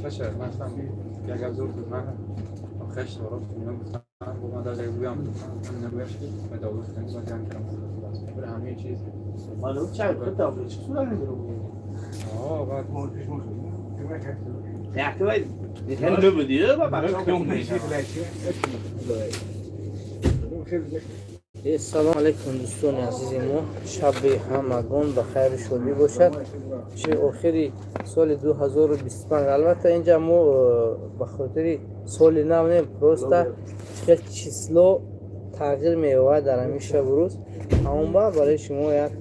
باشه مثلا یک ابزار تو من خش دارم میگم با من در بگویم من نمیش که مداوم کنم با جان کردم برای همه چیز معلوم چه خود داوری چه صورت میگیره بعد نه که باید دیگه نمیدیه با سلام علیکم دوستان عزیز ما، شب همگان بخیر شادی باشد. چه آخری سال 2025 البته اینجا ما به خاطر سال نو نیم پروستا یک چیزلو تغییر می‌یابد در همین شب و روز. اما برای شما یک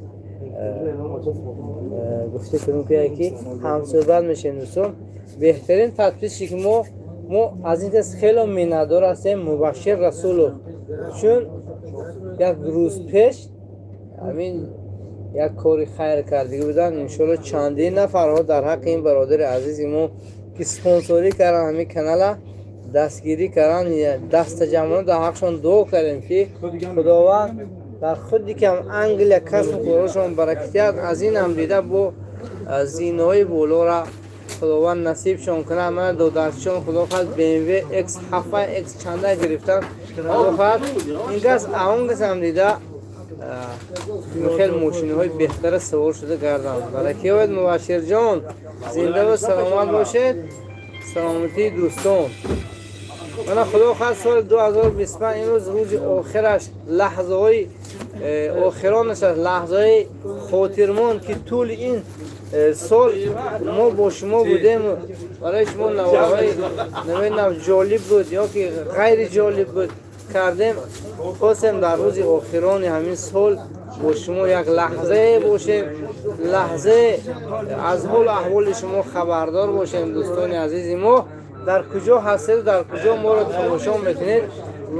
گفته کنم که هم صحبت میشیم دوستان. بهترین تدبیری که ما از این دست خیلی می‌ندار هستیم مبشر رسول، چون یک روز پیش همین یک کاری خیر کردگی بودن. انشالله چندین نفرها در حق این برادر عزیز ما که سپانسوری کردن همین کانال دستگیری کردن، دست جمعان در حقشان دعا کردیم که خداوند در خودی که هم انگل کسب کارشان برکتیت از این هم دیده با زینهای بولو را خداوند نصیبشان کنه. من دو دستشان خدا خواهد BMW X7 X چنده گرفتن. خدا خواهد این گز اون گز هم دیده خیلی موشینی های بهتر سوار شده گردن. برای باید مبشر جان زنده و سلامت باشید. سلامتی دوستان. من خدا خواهد سال 2025 این روز آخرش لحظه های آخرانش لحظه های خاطرمان که طول این سال ما با شما بودیم. برای شما نوع جالب بود یا که غیر جالب بود کردیم. خواستیم در روز آخران همین سال با شما یک لحظه باشیم، لحظه از حال احوال شما خبردار باشیم. دوستان عزیز ما در کجا هستید، در کجا ما را تماشا میکنید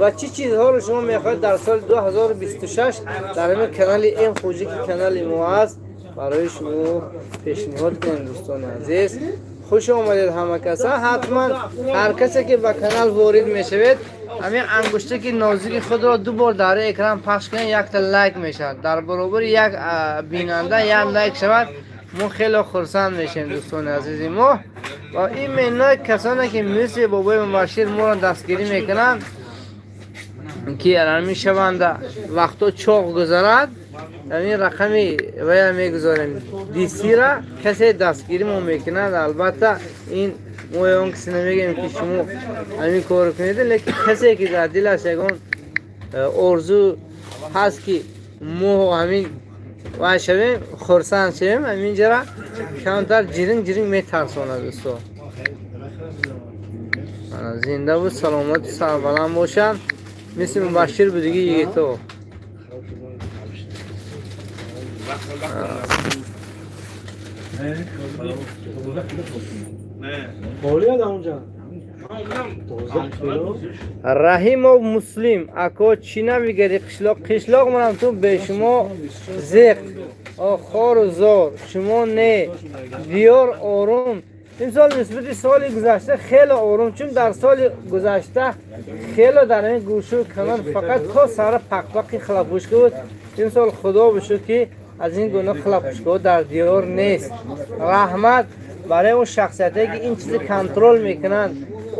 و چی چیزها رو شما میخواید در سال 2026 در همین کانال ام خوجی که کانال ما است برای شما پیشنهاد کنیم. دوستان عزیز خوش آمدید همه کسا. حتما هر کسی که به کانال وارد میشوید همین انگشته که نازک خود را دو بار در اکران پخش کنید، یک تا لایک میشد در برابر یک بیننده یک لایک شود ما خیلی خرسند میشیم. دوستان عزیز ما و این منای کسانی که مثل بابای مبشر ما را دستگیری میکنن که الان میشوند وقتا چاق گذارد این رقمی ویا میگذاریم دیسی را کسی دستگیری ما میکند. البته این ما اون کسی نمیگیم که شما همین کار کنید، لیکن کسی که در دلش یگان آرزو هست که ما همین و شویم خرسند شویم همینجا را کمتر جرینگ میترساند. دوستان زنده و سلامت سربلند باشن مثل مبشر بودگی یه تو. رحیم و مسلم اکا چی نمیگری قشلاق منم تو به شما زیق خار و زار شما نه دیار آروم. این سال نسبت سال گذشته خیلی آروم، چون در سال گذشته خیلی در این گوشو کمان فقط تا سر پقپقی خلافوشکه بود. این سال خدا بشو که از این گونه خلافوشکه در دیار نیست. رحمت برای اون شخصیتی که این چیز کنترل میکنن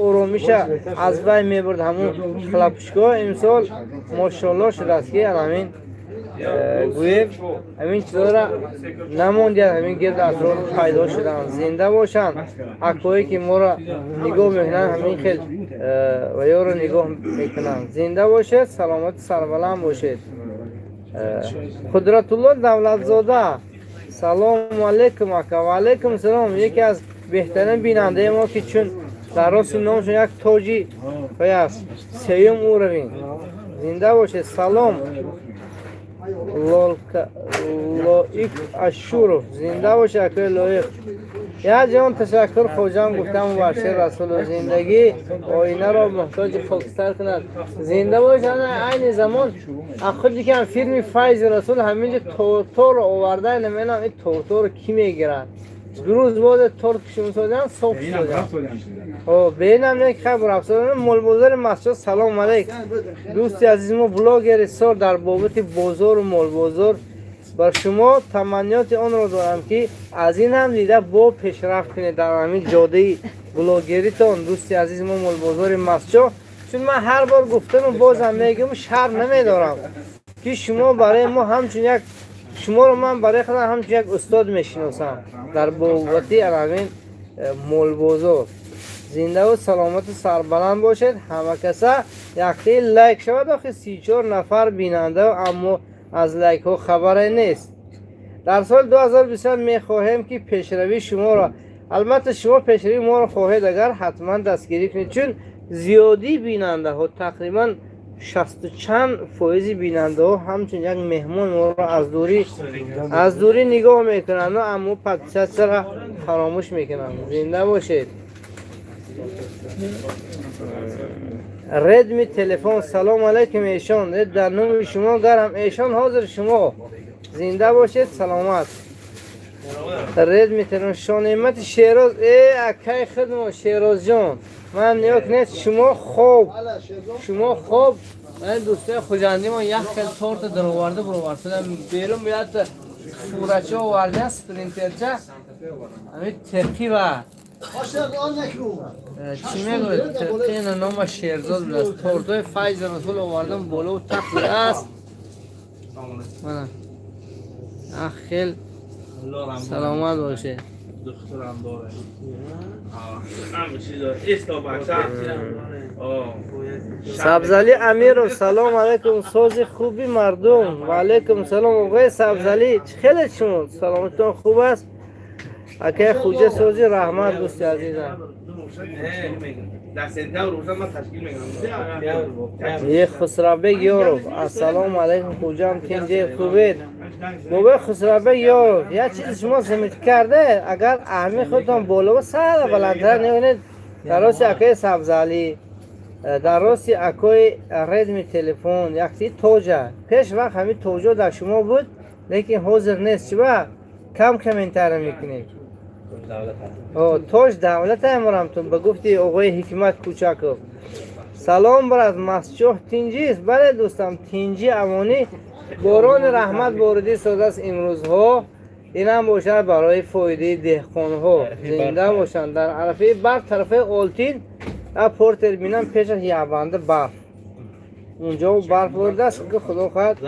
آرومیش از بین میبرد همون خلافوشکه. این سال ماشاءالله شده است که همین گوییم همین چیزا را نموندید، همین گرد اطراف پیدا شدن. زنده باشن حقایی که ما را نگاه میکنن همین خیلی و یا را نگاه میکنن. زنده باشید، سلامت سربلند باشید. قدرت الله دولت زاده سلام علیکم اکا. و علیکم سلام. یکی از بهترین بیننده ما که چون در راست نامشون یک تاجی است سیم او روین. زنده باشید. سلام لایک اشورو. زنده باشه اکای لایک. یا جان تشکر خوجان گفتم مبشر رسول زندگی آینه را محتاج فوکستر کند. زنده باشه. این زمان خودی که هم فیلم فیض رسول همینجا تورتور آورده نمیدونم این تورتور کی میگیرن. دو روز بعد تورت کشون سادن صبح شدن. بینم نه که خبر افسران مولبازار مسجد. سلام علیک دوستی عزیز ما. بلاگر سار در بابت بازار و مولبازار بر شما تمنیات آن را دارم که از این هم دیده با پیشرفت کنید در همین جاده بلوگریتون دوستی عزیز ما مولبازار مسجد. چون من هر بار گفتم و بازم میگم شرم نمیدارم که شما برای ما همچون یک شما رو من برای خودم همچون یک استاد میشناسم در بابتی علمین مولبازار. زنده و سلامت و سربلند باشید همه کسا. یکی لایک شود آخه 34 نفر بیننده و اما از لایک ها خبری نیست. در سال 2020 میخواهیم که پیشروی شما را، البته شما پیشروی ما را خواهید اگر حتما دستگیری کنید، چون زیادی بیننده ها تقریبا 60 چند فایز بیننده ها همچون یک مهمان ما را از دوری نگاه میکنند و اما پادکست را فراموش میکنند. زنده باشید. ردمی تلفن سلام علیکم ایشان در نوم شما گرم ایشان حاضر شما. زنده باشید سلامت. ردمی تلفن شانیمت شیراز ای اکای خدمت شیراز جان من نیاک نیست شما خوب من دوسته خوجندی ما یک کل تورت در آورده برو ورسدم بیرون بیاد فورچه آورده سپرینترچه همین ترکی و چی میگوید ترکی این نام شیرزاد بود تورتای فیض رسول آوردم بالا و تقوی است. خیلی سلامت باشه. دخترم داره همه چیز داره استا بچه سبزعلی امیرو سلام علیکم ساز خوبی مردم. و علیکم سلام آقای سبزعلی خیلی شما سلامتون خوب است. اکه خوجه سازی رحمت دوستی عزیزم. در سنتر روزا ما تشکیل میکنم. یه خسرابه یارو السلام علیکم خوجم کنجه خوبید. بابا خسرابه یارو یه چیز شما سمیت کرده اگر اهمی خودتون بالا و سر بلندتر نبینید در راستی اکای سبزعلی در راستی اکای ردمی تلفن یکتی توجه پیش وقت همین توجه در شما بود لیکن حاضر نیست چبا کم انتر میکنید. توش دولت امرامتون بگفتی آقای حکمت کوچکو. سلام برات مسجد تینجیست. بله دوستم تینجی امانی باران رحمت باردی ساده است امروز ها. این هم باشد برای فایده دهقان ها زنده باشند. در عرفه برف طرف آلتین پورتر بینم پیش از یعبنده برف اونجا برف برده است که خدا خواهد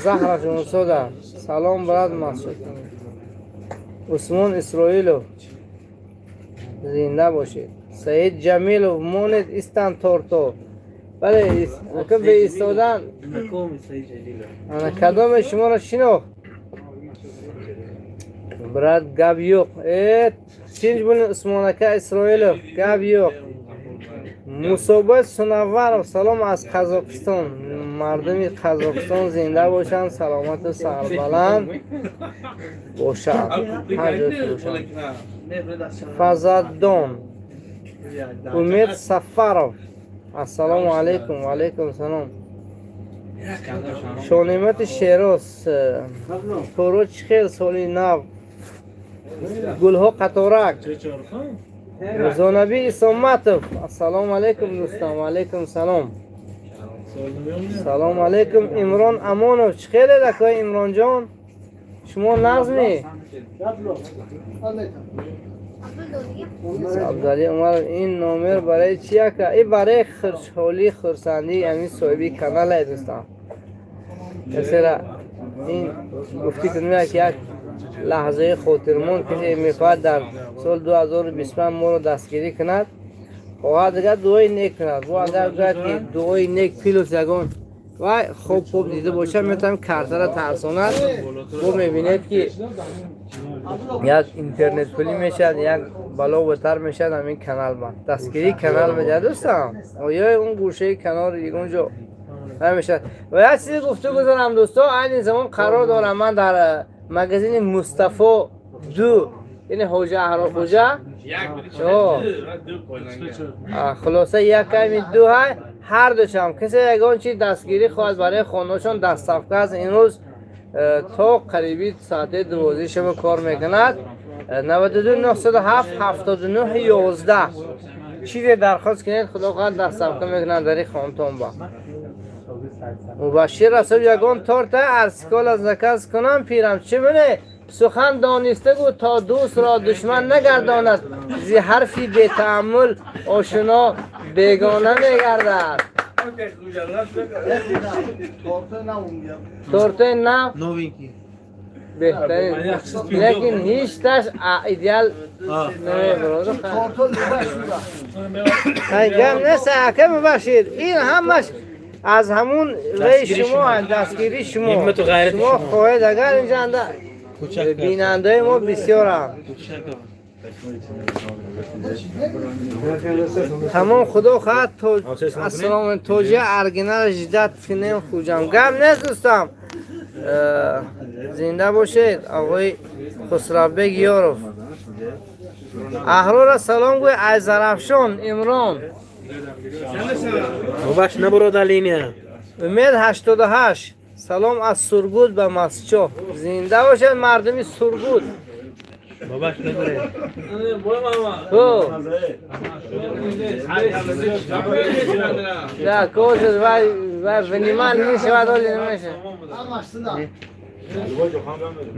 زهرش اون ساده. سلام برات مسجد عثمان اسرائیلو زنده باشید. سعید جمیلو مونت استان تورتو. بله که به ایستادن انا کدام شما را شناخت برات گاب یوق چینج بون عثمانکه اسرائیلو گاب یوق. مصابت سنوار سلام از قزاقستان. مردم قزاقستان زنده باشند سلامت و سربلند باشند هر جا باشند. فزادون امید سفرов السلام علیکم و علیکم سلام. شانیمت شیراز پروچ خیل سالی نو گلها قطارک زانبی اسامتوف السلام علیکم دوستان. و علیکم سلام. سلام علیکم عمران امانوف خیلی دکای عمران جان شما نظمی سبزعلی عمر این نامر برای چیه که این برای خرشحالی خرسندی همین صاحبی کانال های دوستان. مثلا این گفتی کنیم که یک لحظه خاطرمون کسی میخواد در سال 2020 ما رو دستگیری کند و دیگه دعای نیک کند و اگر که دعای نیک پیلوس یگان و خوب دیده باشه میتونم کارت را ترساند و میبینید که یک اینترنت پلی میشد یک بالا بتر میشد همین کانال با دستگیری کانال میده دوستان و یا اون گوشه کانال اونجا میشد. و یک چیزی گفته گذارم دوستان این زمان قرار دارم من در مگزین مصطفی دو این حوجه احرا حوجه خلاصه یک کمی دو های هر دوشم کسی یکان چی دستگیری خواهد برای خانهاشون دستافکه از این روز تا قریبی ساعت 12 شب کار میکند. 92 907 79 11 چیزی درخواست کنید خدا خواهد دستافکه میکنند در این خانتون با مبشر رسول یگان تارت ارسکال از نکز کنم پیرم چه بینه سخن دانسته گو تا دوست را دشمن نگرداند، زی حرفی به تأمل آشنا بیگانه میگردد. تورته نو نوینکی بهترین، لیکن هیچ تاش ایدئال نمیبرد. گم نیست که ببخشید این همش از همون وی شما هست، دستگیری شما. شما خواهید اگر اینجا بیننده ما بسیار هم تمام خدا خواهد السلام توجه ارگنال جدت کنیم خوجم. گم نیست دوستم، زنده باشید. آقای خسروبگ یاروف احرار سلام گوی از زرفشان امران باباش نبرو در لینیا. امید 88 سلام از سرگود به مسچو. زنده باشید مردمی سرگود. باباش نبره تو نه کوشش و بنیمان میشه و دولی نمیشه.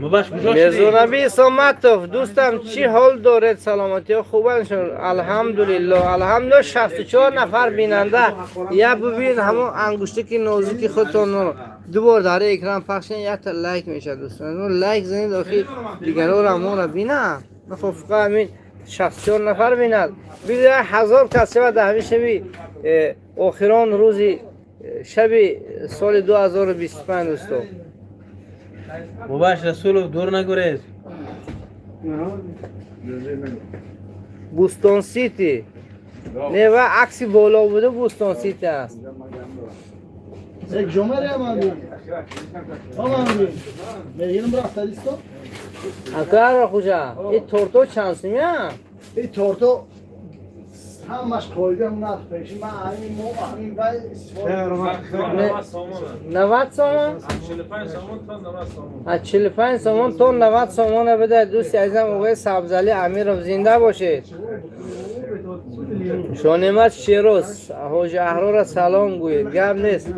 باباش میرزونبی سامتوف دوستم چی حال دارید؟ سلامتی ها خوبه شد؟ الحمدلله الحمدلله. 64 نفر بیننده. یا ببین همون انگشتی که نازکی خودتون دو بار داره اکران پخشین یا تا لایک میشه دوستان. لایک زنید آخی دیگران را ما را بینه نخوفقه همین 64 نفر بیند. بیده 1000 کس شود دهوی شبی آخران روزی شبی سال 2025 دوستان. باباش رسول دور نگوریز. بوستون سیتی نه و عکسی بالا بوده بوستون سیتی است. یک جمعه آمدیم. میگیم برات دیستو. اکار خوشا. این تورتو چند سمیه؟ این تورتو همش کویدم نه پیش من همین باید 90 سامان؟ 45 سامان تا 90 سامان بده. دوستی عزیزم آقای سبزعلی امیرов زنده باشید. شانمت شیروز حاج احرار سلام گوید. گپ نیست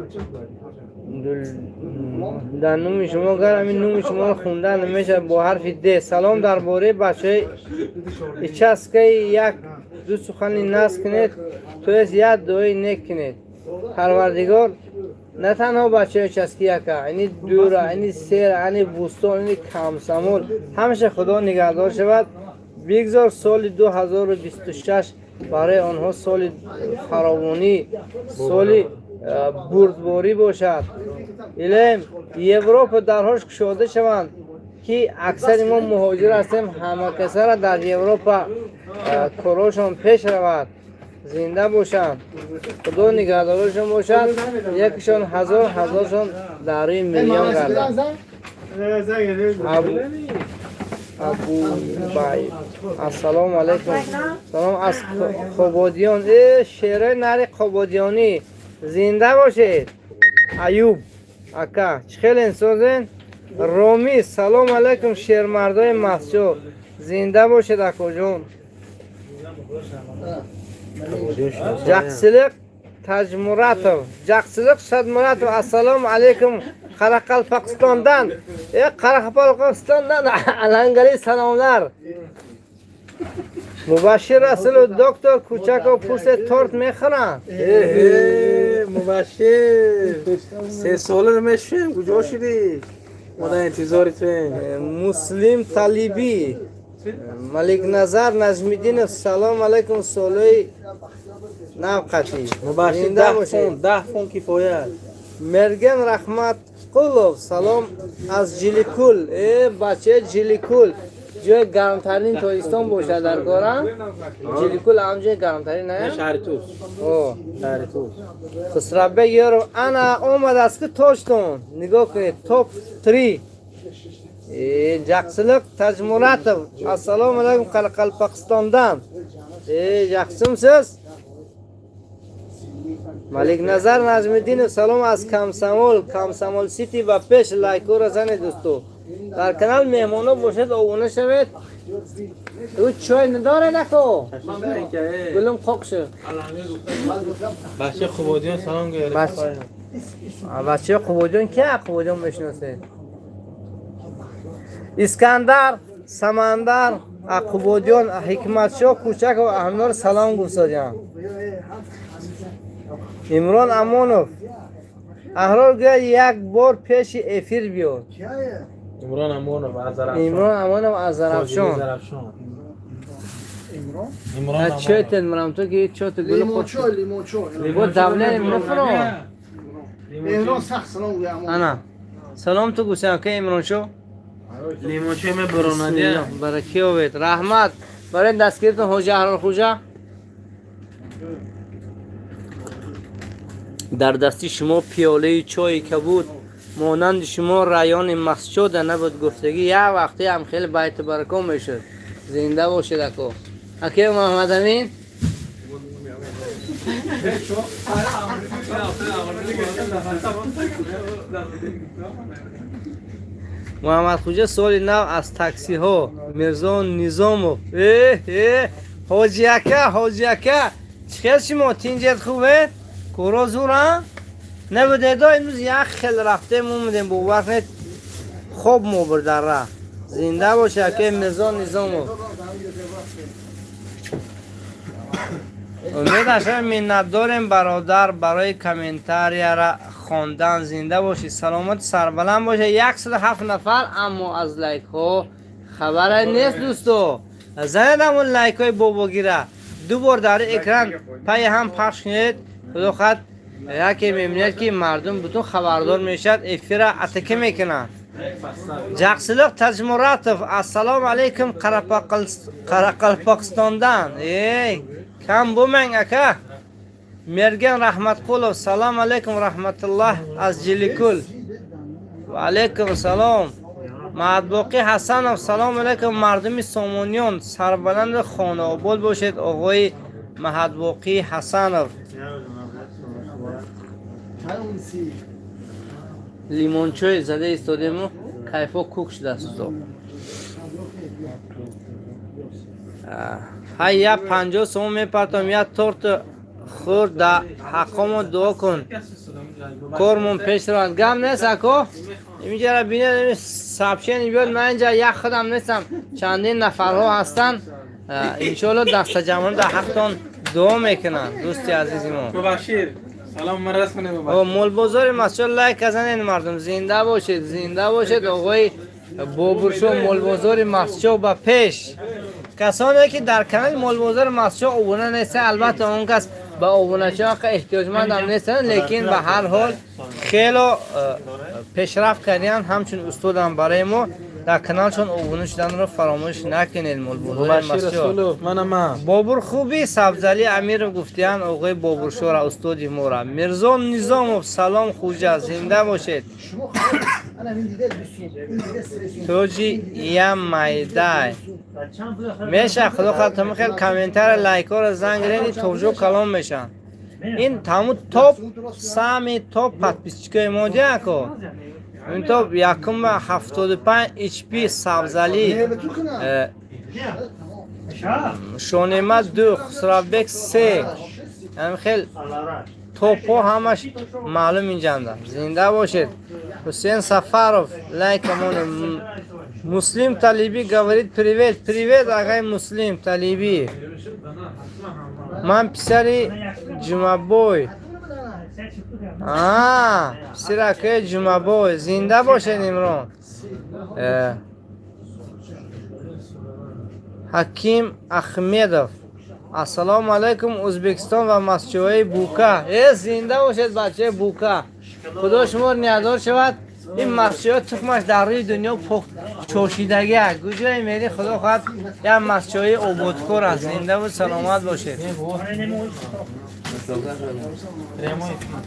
در نوم شما گر همین نوم شما رو خوندن نمیشه با حرف د. سلام درباره بچه ایچه است که یک دو سخنی نصب کنید تو از یک دعای نیک کنید. پروردگار نه تنها بچه چسکی یکه اینی دوره اینی سیر اینی بوستان اینی کمسمول همیشه خدا نگهدار شود. بگذار سال 2026 برای آنها سال فراوانی سال بردباری باشد. الهیم یوروپ درهاش کشاده شوند که اکثر ما مهاجر هستیم. همه کسا را در یوروپ کاراشون پیش رود. زنده باشند. خدا نگهدارشون باشد. یکشون هزارشون در روی میلیون گردد. ابو بای السلام علیکم. سلام از قبادیان. شعر نری قبادیانی زنده باشید. ایوب اکا چخیل انسازین. رومی سلام علیکم. شیر مردای مسجو زنده باشید اکا جون. جقسلق تجمراتو جقسلق صدمراتو السلام علیکم. قرقل پاکستاندن قرقل پاکستاندن الانگلی سلاملر. مبشر رسول دکتر کوچک و پوست تورت میخورن. مبشر 3 ساله میشیم کجا شدی؟ ما در انتظار تویم. مسلم طالبی ملک نظر نجمیدین سلام علیکم. سالوی نوقتی مبشر 10 فون کفایت. مرگن رحمت قلوب سلام از جلیکول. بچه جلیکول جای گرمترین تاجیکستان باشه در گارم. جلیکول همجای گرمترین نه؟ شهر توس. شهر توس. خسروبگ یارو انا اومد است که توشتون نگاه کنید توپ 3 جقسلق تجمرات السلام علیکم. قلقل پاکستاندن جقسم سیز. ملک نظر نجمیدین سلام از کمسمول سیتی و پیش لایکو را زنید دوستو. در کانال مهمانو باشید آبونه شوید. او چای نداره نکو گلم خوک شد. بچه قبادیان سلام گوید. بچه قبادیان که قبادیان بشناسید؟ اسکندر سمندر عقوبادیان حکمتشاه کوچک و احمدار سلام گفتادیم. عمران امانوف احرار گویا یک بار پیش افیر بیاد. عمران امانوف از عمران امانوف از زرافشان. امران چه منم تو که چه تو گل خود لیمونچو لیمو دبله نفرو امران سخت سلام گویم انا سلام تو گوشم که عمران شو لیموچه می برونادیه برای کیو بید رحمت برای دستگیرتون حوجه احرار خوجه در دستی شما پیاله چای که بود مانند شما رایان مسجد نبود گفتگی یک وقتی هم خیلی بیت برکم میشد. زنده باشید اکو اکی محمد امین محمد خوجه سال نو از تاکسی ها مرزان نظامو حاجی اکا چخیر شما تینجت خوبه؟ کورا زورا؟ نبوده دا امروز یک خیل رفته مومدیم با وقت خوب مو بردر را زنده باشه اکه مرزان نظامو امید اشتر منت داریم برادر برای کامنتاری را خواندن. زنده باشی سلامت سربلند باشه. 107 نفر اما از لایک ها خبر نیست دوستو. زدم اون لایک های باباگیره 2 بار در اکران پای هم پخش کنید. خدا خد یکی میبینید که مردم بتون خبردار میشد افیره اتکه میکنن. جاکسلق تجمراتف السلام علیکم قرقلپاکستاندان کم بومنگ اکا مرگن رحمت قولو سلام علیکم رحمت الله از جلیکل و علیکم سلام معدباقی حسن سلام علیکم مردمی سامونیون سربلند خانه آباد باشید. آقای معدباقی حسن لیمونچوی زده ایستادیم و کیفا کوک شده است. های یا 50 سوم میپرتم یا تورت خورد در حقامو دعا کن کارمون پیش روند. گم نیست اکو اینجا را بینید سابشین بیاد. من اینجا یک خودم نیستم چندین نفرها هستن انشالله دست جمعون در حقتان دعا میکنن. دوستی عزیزی ما ببخشید سلام مرس کنه ببخشید مول بازار مسجد لایک ازن مردم زنده باشید زنده باشید. آقای بابرشو مول بازار مسجد با پیش کسانی که در کانال مول بازار مسجد ابونه نیستن البته اون کس با ابونه چه احتیاجمند هم نیستن لیکن به هر حال خیلی پیشرفت کردن همچون استاد هم برای ما در کانالشون ابونه شدن رو فراموش نکنید. مول بازار مسجد منم بابر خوبی سبزلی امیر گفتیان آقای بابر شورا استادی مورا مرزان نظام سلام خوجه زنده باشید. توجی یا مایدای میشه خدا خاطر خیلی کامنتر لایک ها رو زنگ رنی توجه کلام میشن. این تمام توپ سامی توپ پاتپیچکای مودی اکو این توپ یکم 75 اچ پی سبزلی شونیما 2 خسرابک 3 هم خیلی توپ ها همش معلوم اینجا زنده باشید. حسین سفاروف لایک امون مسلم طالبی گوارید پریویت آقای مسلم طالبی من پسری جمعه بوی پسر اکای جمعه بوی زنده باشید. امران حکیم احمدوف السلام علیکم ازبکستان و مسجد بوکا زنده باشید بچه بوکا. خدا شما نیادار شود. این مسجد تخمش در روی دنیا چوشیدگی است. کجای میری خدا خواهد یک مسجد عبادکار است. زنده و سلامت باشید.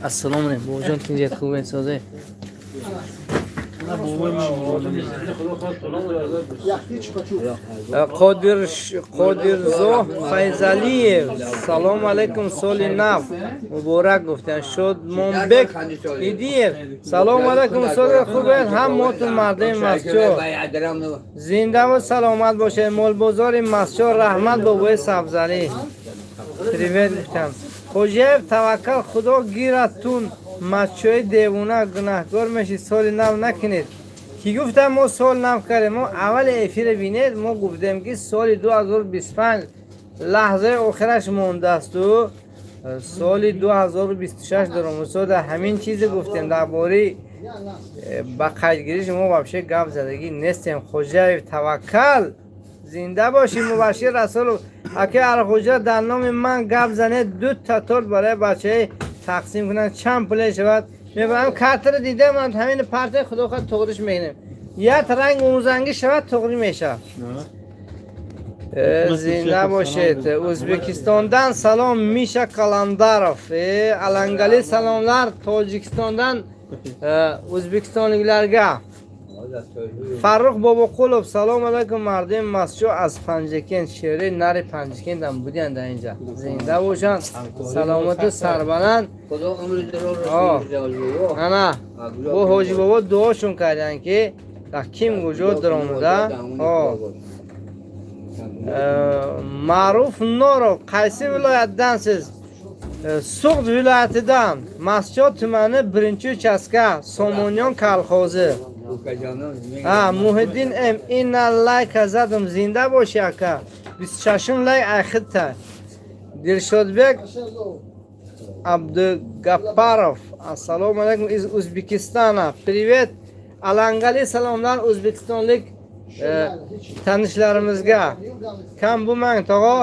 السلام علیکم بوجان تینجت خوبه سازه قادرزو فیضلی سلام علیکم سال نو مبارک گفتن شد منبک ایدیر سلام علیکم سال خوبه هم ماتون مرده مسجد زنده و سلامت باشه. مول بازار مسجد رحمت بابای سبزلی پریویت گفتم خوجیب توکل خدا گیرتون مسجد دیوونه گناهگار میشید. سال نو نکنید کی گفتم ما سوال نکردیم. ما اول افیر بینید ما گفتیم که سال 2025 لحظه آخرش مونده است و سال 2026 در مصاد همین چیز گفتیم درباره با قیدگیری شما واپشه گپ زدگی نیستیم. خوجه توکل زنده باشیم. مبشر رسول اگه الخوجه در نام من گپ زنه 2 تا تورت برای بچه تقسیم کنن چند پله شود. میبرم کارت دیده من همین پرت خدا خود تغریش میگنیم یک رنگ اونزنگی شود تغری میشه. زنده باشید. ازبکستاندن سلام میشه کلندروف. الانگلی سلامlar تاجیکستاندن ازبکستانلیگlarga. فرخ بابا قلوب سلام علیکم مردم مسجو از پنجکین شهر نر پنجکین هم بودن در اینجا. زنده باشن سلامت و سربلند. خدا عمر دراز انا با حاجی بابا دعاشون کردن که کیم گوجو درآمده. معروف نورو qaysi viloyatdan siz? So'g'd viloyatidan Masjid tumani 1-uchastka Somonyon kolxozi. Muhiddin M inna like azadim zinda bosh aka 26 like akhirda Dilshodbek Abdugapparov assalomu alaykum iz O'zbekistona привет alangali salomlar o'zbekistonlik tanishlarimizga kam bo'lmang tog'o.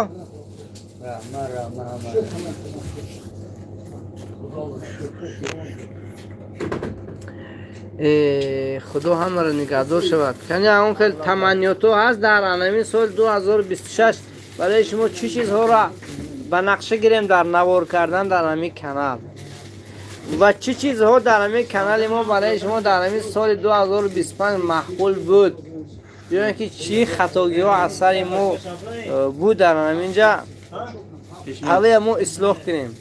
خدا همه را نگهدار شود. کنی اون که تمنیاتو هست در همین سال 2026 برای شما چه چیزها را به نقشه گیریم در نوار کردن در همین کانال و چه چیزها در همین کانال ما برای شما در همین سال 2025 مقبول بود. بیان که چی خطاگی ها اثر ما بود در همینجا حالی ما اصلاح کنیم.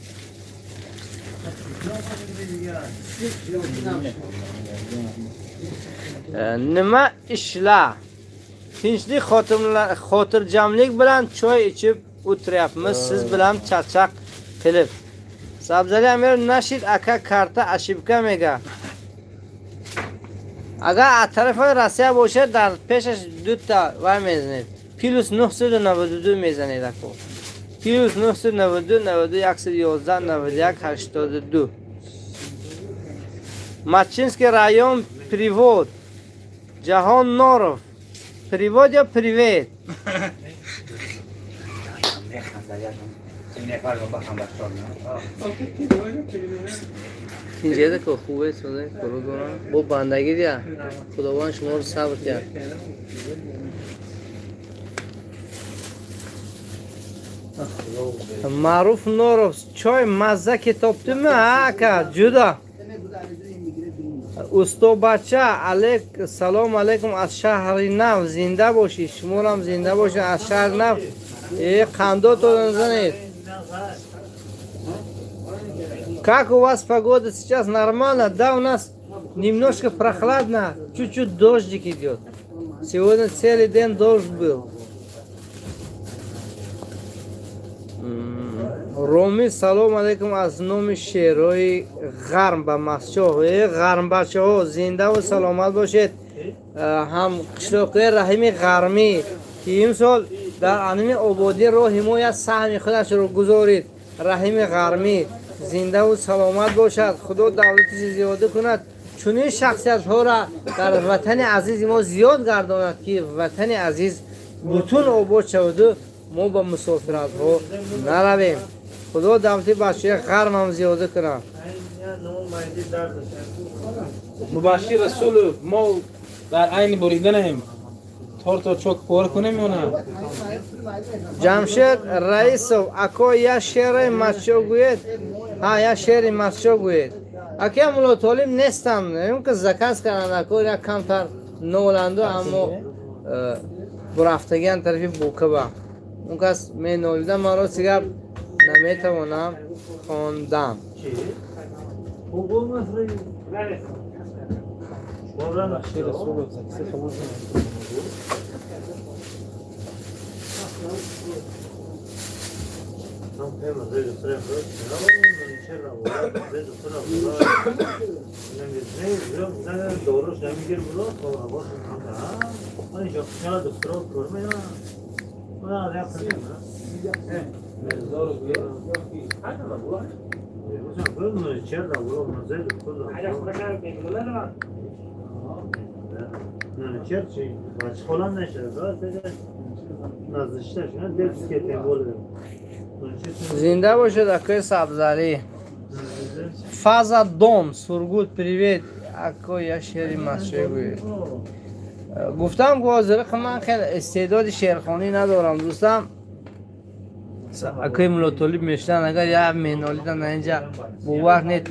nima ishlar tinchlik xotirjamlik bilan choy ichib o'tiryapmiz siz bilan chaqchaq qilib. Sabzali Amir Nashid aka karta اشیبکه میگه اگر از طرف روسیه باشه در پیشش 2 تا و میزنید پلوس 992 میزنید اکو پلوس 992 91 111 91 82 Machinski rayon Privod Jahon Norov Privod یا پریوت اینجا ده که خوبه شده کرو دارم با بندگی دیا خداوند شما رو صبر کرد. معروف نوروف چای مزه کتاب تو اکا جدا استو بچه علیک سلام علیکم از شهر نو زنده باشی شما هم زنده باشی از شهر نو خنده то нанизанет. Как у вас погода сейчас? Нормально? Да, у нас немножко прохладно, чуть-чуть дождик идет. Сегодня целый день дождь был. Роми, салом алейкум аз номи шерои Гарм ба Масчо. Гарм бачаҳо зинда ва саломат бошед. Ҳам қишлоқи Раҳими Гармӣ ки имсол дар аними ободӣ роҳи мо як саҳми худашро гузорид. Раҳими Гармӣ зинда ва саломат бошад. Худо давлатиш зиёда кунад. Чунин шахсиятҳоро дар ватани азизи мо зиёд гардонад ки ватани азиз бутун обод шаваду мо ба мусофиратҳо наравем. خدا دامتی بچه غرم هم زیاده کنم. مبشر رسول ما در عین بریدنیم تورتو چوک پر کنیم یا نه؟ جمشید رئیسو اکو یا شعر مچو گوید ها یا شعر مچو گوید اکی هم ملوطالیم نیستم اون که زکاس کردن اکو یا کمتر نولندو اما برفتگی طرفی بوکه با اون کس می نولیدم من رو سیگر نمیتوانم خواندم. زنده باشد اکوی سبزاری. فازا دوم سرگود پریوید اکو یا شعری مسئله گوید. گفتم که حاضر من خیلی استعداد شعرخوانی ندارم دوستم. اکوی ملوتولی میشتن اگر یا مینالی دن اینجا بوقت نید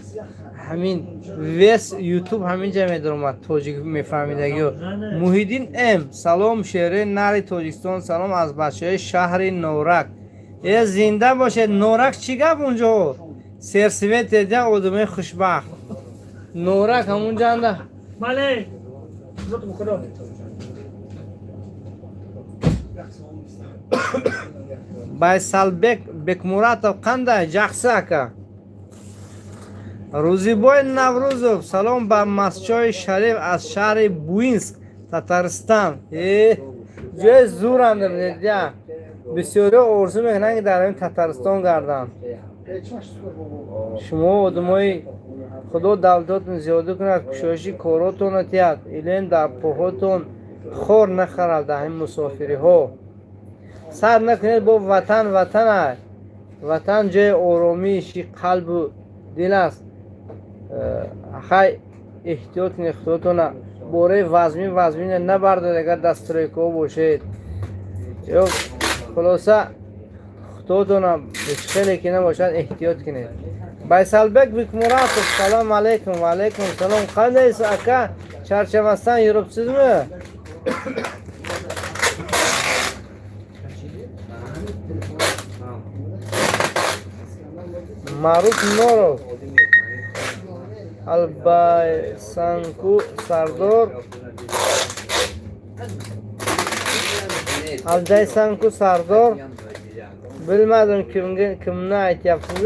همین ویس یوتیوب همینجا میدارم توجیک میفهمیدگی. محیدین ام سلام شعر نری توجیکستان سلام از بچه شهر نورک. یه زنده باشه. نورک چی گفت اونجا؟ سرسویت دیده آدمه خوشبخت. نورک همونجا انده. بله. байсал бекмуратов қандай жақсы ака. рӯзибой наврӯзов салом ба масҷои шариф аз шаҳри буинск татаристон. ҷои зӯрандир недия бисёриҳо орзу мекунанд ки дар ин татаристон гарданд. шумо одамои худо давлатотон зиёда кунад кушоиши коротонро тиҳад илен дар поҳотон хор нахарад дар ин мусофириҳо. сар накунед бо ватан. ватан ҷои оромиши қалбу дил аст. хай эҳтиёт кунед худотона бораи вазмин набардед агар дар стройкаҳо бошед. ё хулоса худотона хеле ки набошад эҳтиёт кунед. байсалбек бикмуратов салом алейкум. ва алейкум салом. қандайсиз ака? чарчамастан юрибсизми? маруф норов албайсанку сардор алдайсанку сардор билмадим kimni aytyapsiz.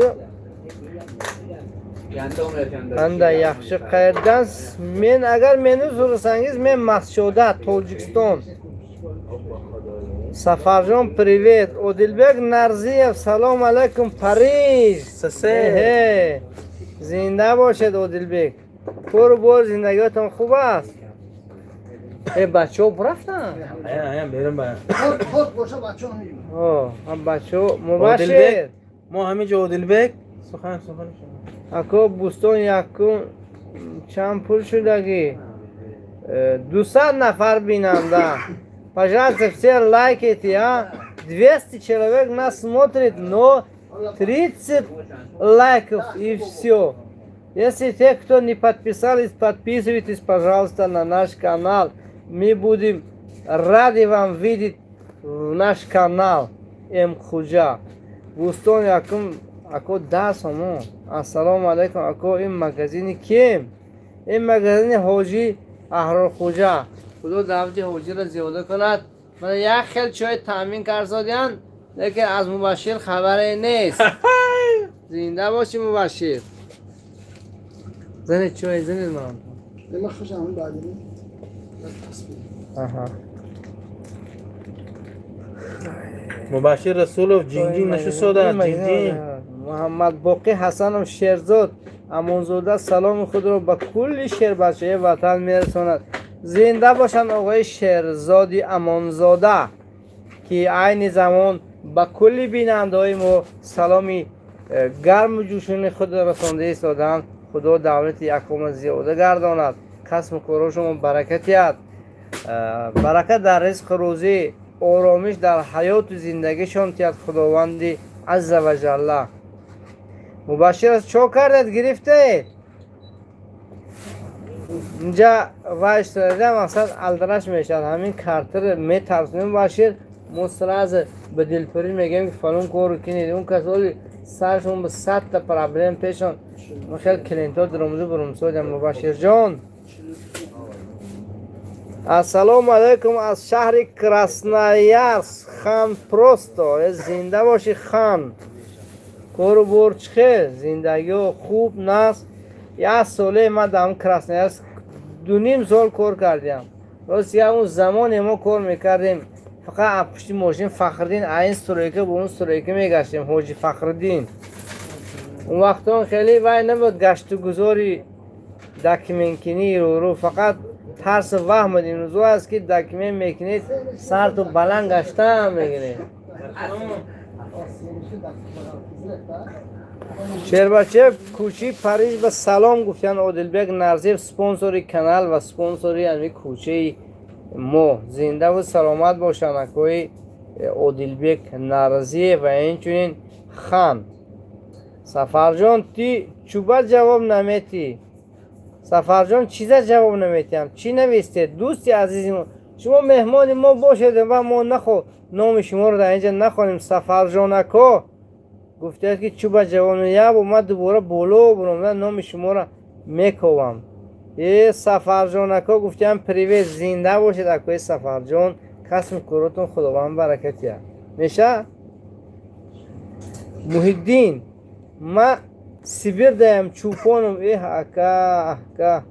qanday yaxshi qayerdansiz? Men agar meni so'rasangiz men Mas'uda Tojikiston. Safarjon привет. Odilbek Narziyev salom alaykum Parij. He. Zinda boshad Odilbek. Ko'r zindagiyotun خوب است. بچه‌ها رفتن؟ بریم باید. خود باشه بچه‌ها میگن. بچه‌ها مباشر. ما همینجا Odilbek سخن اکو بوستون یکم چند پول شدگی 200 نفر бинанда. Пожалуйста, все лайкайте, а? 200 человек нас смотрит, но 30 лайков и все. Если те, кто не подписались, подписывайтесь, пожалуйста, на наш канал. Мы будем рады вам видеть в наш канал. Худжа. Бустон якум ако дасамо. Ассаламу алейкум. Ако им магазини кем? Им магазини Ходжи Ахрор Худжа. خدا دعوت حاجی را زیاده کند. من یک خیل چای تامین کرد لیکن از مبشر خبری نیست. زنده باشی مبشر. زنید چای زنید من. من خوشم اون بعدی. مبشر رسولوف جینجین نشسته جینجین. محمد باقی حسنم شیرزاد امانزاده سلام خود را به کل شهر بچه وطن میرساند. زنده باشن آقای شیرزادی امانزاده که عین زمان با کلی بیننده های ما سلامی گرم و جوشون خود رسانده ایستادن. خدا دولت یکم زیاده گرداند. کسب و کار شما برکتیت. برکت در رزق روزی، آرامش در حیات و زندگیشان تیاد خداوند عز و جل. مبشر از چو کردت گرفته؟ اینجا وایستاده مقصد الدرش میشد. همین کارتر میترسونیم مبشر مسترز به دلپری میگیم که فلان کارو کنید. اون کسایی سرشون به 100 تا پرابلم پیشون. ما خیلی کلینتا درمزو برمسودم مبشر جان. السلام علیکم از شهر کراسنایارسک خان پروستو. زنده باشی خان. برو برو چخه زندگی خوب نست. یک ساله من دام کراسنایرسک 2.5 سال کار کردیم. راستی اون زمان ما کار میکردیم فقط پشت ماشین فخردین این استرویکه به اون استرویکه میگشتیم. حاجی فخردین اون وقتا خیلی وای نبود گشت و گذاری دکمنکنی رو فقط ترس وهم دین روزو است که دکمن میکنید سر تو بلند گشته هم میگیرید. شیربچه کوچی پریش به سلام گفتن عادلبک نرزیف سپانسوری کانال و سپانسوری امی کوچه ما زنده و سلامت باشن. اکوی عادلبک نرزیف و اینچنین خان سفر جان تی چوبه جواب نمیتی. سفر جان چیزا جواب نمیتیم. چی نوشته دوستی عزیزم شما مهمان ما باشید و ما نخو نام شما رو در اینجا نخوانیم. سفر جان اکا گفته که چوبه جواب نمیتیم و ما دوباره بالا برم نام شما رو میکوام. یه سفر جان اکا گفتیم پریویت زنده باشید. اکای سفر جان کسم کورتون خداوند برکتی میشه. محیدین ما سیبیر دایم چوپانم اکا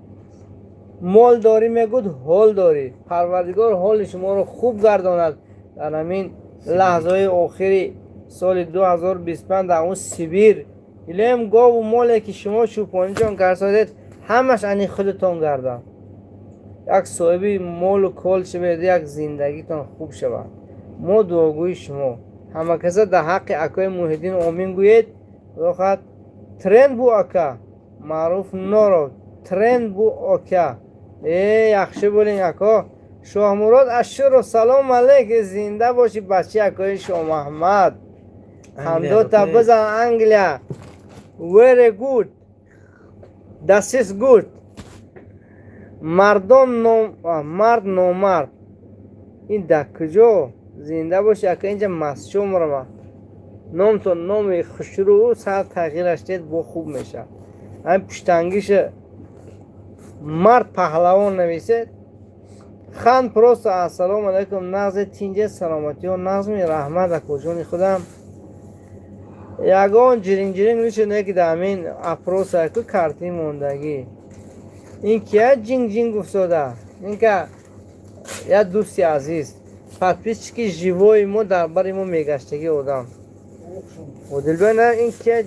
مال داری میگود حال داری. پروردگار حال شما رو خوب گرداند در همین لحظه آخری سال 2025 در اون سیبیر. الیم گاو و مالی که شما چوپانی جان کرسادید همش انی خودتان گردن. یک صاحبی مال و کال شوید یک زندگیتان خوب شود. ما دعاگوی شما همه کسا در حق اکای محیدین آمین گوید. وقت ترند بو اکا معروف نارو ترند بو اکا یخشه بولین اکا شاه مراد اشور و سلام علیک زنده باشی بچه اکای شاه محمد همدو تا بزن انگلیا very good that is good مردم مرد نامرد این دکجو زنده باشی اکا اینجا مسجو مرمه نام تو نام خشرو ساعت تغییرش دید با خوب میشه. این پشتنگیش مرد پهلوان نویسید. خان پروست السلام علیکم نغز تینجه سلامتی و نظم رحمت اکوجون خودم یگان جرینگ جرینگ میشه که دامین اپروس اکو کارتی موندگی این که جینگ جینگ افتاده. این که یا دوستی عزیز پس که جیوای ما در باری ما میگشتگی آدم عادلبک نه این که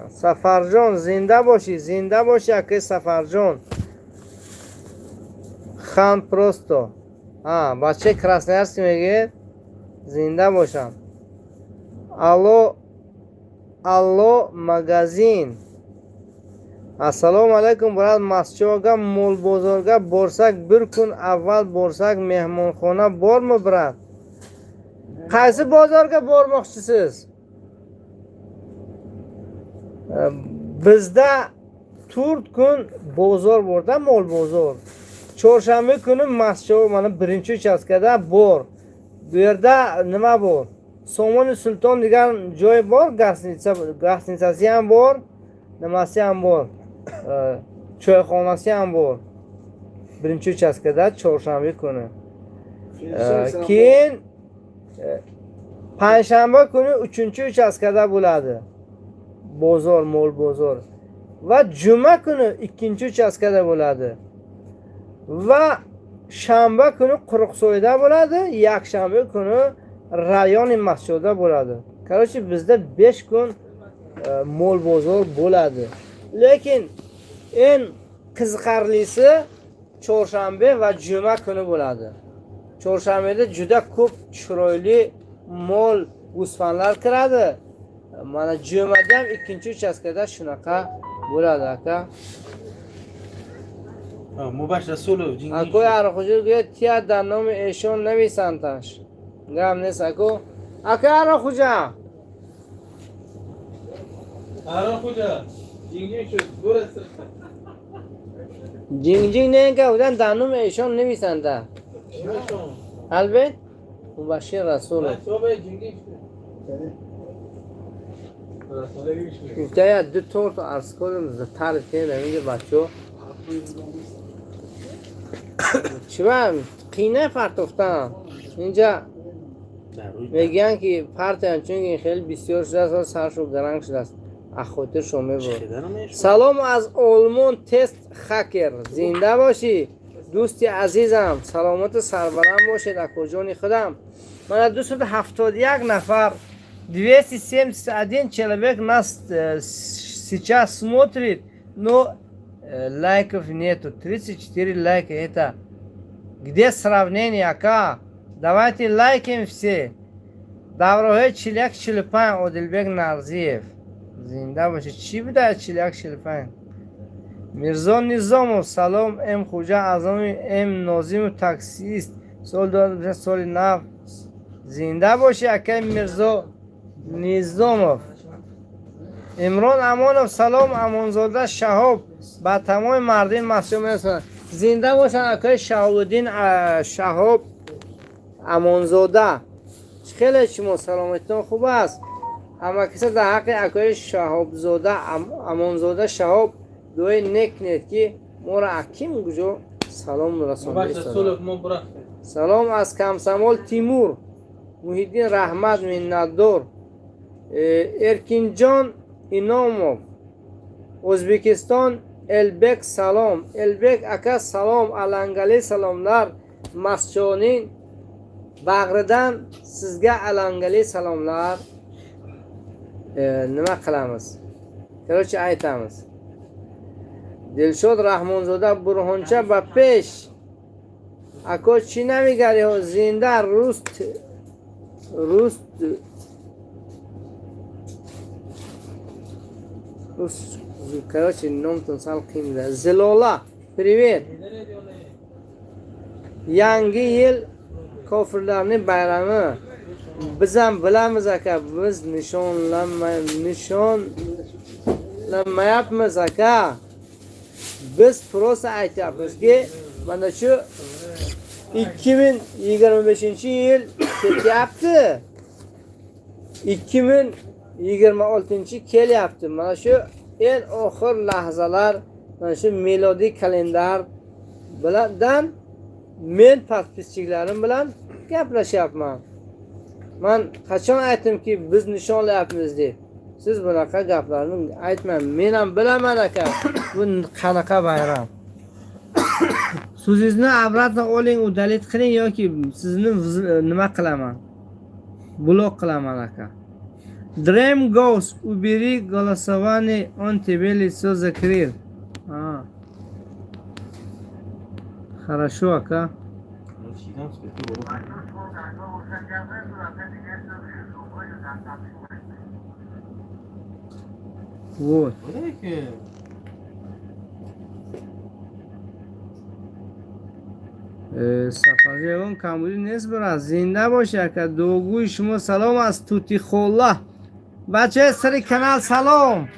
سفر جان زنده باشی اکه سفر جان خان پروستو بچه کراسنایرسک میگه زنده باشم. الو مگازین السلام علیکم براد مسچوگا مول بزرگا برسک برکن اول برسک مهمان خانه بار مبرد. قیسی بازارگا بار مخشیسیز bizda 4 kun bozor borda mol bozor. Chorshanba kuni Moskva mana birinchi uchastkada bor. Bu yerda nima bor? Somon Sulton degan joy bor, gasnitsasi ham bor, nimasi ham bor. Choyxonasi ham bor. Birinchi uchastkada chorshanba kuni. Keyin panshanba kuni 3-uchastkada bo'ladi. Bozor, mol bozor. Va juma kuni 2-uchastkada bo'ladi. Va shanba kuni Quruqsoyda bo'ladi, yakshanba kuni rayon Moskvada bo'ladi. Короче, bizda 5 kun mol bozor bo'ladi. Lekin eng qiziqarlisi chorshanba va juma kuni bo'ladi. Chorshanbada juda ko'p chiroyli mol g'usfanlar kiradi. Mana jumada ham 2-uchastkada shunaqa bo'ladi aka. Mubash Rasulov jingi. Ako yar hujur ge tiya dar nom eshon navisantash. Gam nes ako. Aka yar huja. Ara huja. Jingi shu burası. Jing ne ka udan dar nom eshon navisanda. Albet Mubash Rasulov. Sobe jingi. Taya dü tort arz کنم زتر که نمیگه بچه چی قینه پرتفتم اینجا میگن که پرتن چون این خیلی بسیار شده است سرشو گرنگ شده است اخوتر شو میبرد. سلام از آلمان تست خکر زنده باشی دوستی عزیزم سلامت سربلند باشید از کجانی خودم من 271 نفر 271 человек нас сейчас смотрит но лайков нету 34 лайка это где сравнение ака давайте лайкаем все давроҳои 40-45 Одилбек Нарзиев зинда бошед чӣ буда 40-45 Мирзо Низомов салом эм хуҷа азоми эм нозиму таксист сол 2000 соли нав зинда боши акай Мирзо Низомов Имрон Амонов салом Амонзода Шаҳоб ба тамоми мардин маҳсуб меёбад зинда бошанд акай Шаҳобуддин Шаҳоб Амонзода خیلی شما سلامتتون خوب است اما کسی در حق اکای شهابزاده امانزاده شهاب دوی نکنید که ما را اکیم گجا سلام رسانده سلام از کمسمال تیمور محیدین رحمت منتدار ارکین جان ایناموف ازبکستان البک سلام البک اکا سلام الانگلی سلامlar مسچانین Bag'ridan sizga alangali salomlar. Nima qilamiz? Короче aytamiz. Dilshod Rahmonzoda Burxoncha ba pesh. Ako chi namigari ho zinda rust короче номтон сал qiyinda. Zilola, привет. Yangi yil kofirlarning bayrami biz ham bilamiz aka biz nishonlamayapmiz aka biz prosa aytyapmizki mana shu 2025-yil ketyapti 2026 kelyapti mana shu eng oxir lahzalar mana shu melodiy kalendar bilan men podpischiklarim bilan gaplashyapman. Men qachon aytdimki biz nishonlayapmiz deb. Siz bunaqa gaplarni aytmang. Men ham bilaman aka. Bu qanaqa bayram. So'zingizni obratno oling, udalit qiling yoki sizni nima qilaman? Blok qilaman aka. Dream Ghost убери голосование он тебе лицо закрыл. Хорошо, ака. Вот. Сафаржон камули нест брат. Зинда боши ака. Догуи шумо салом аз Тути Холла. Бачаҳои сари канал салом.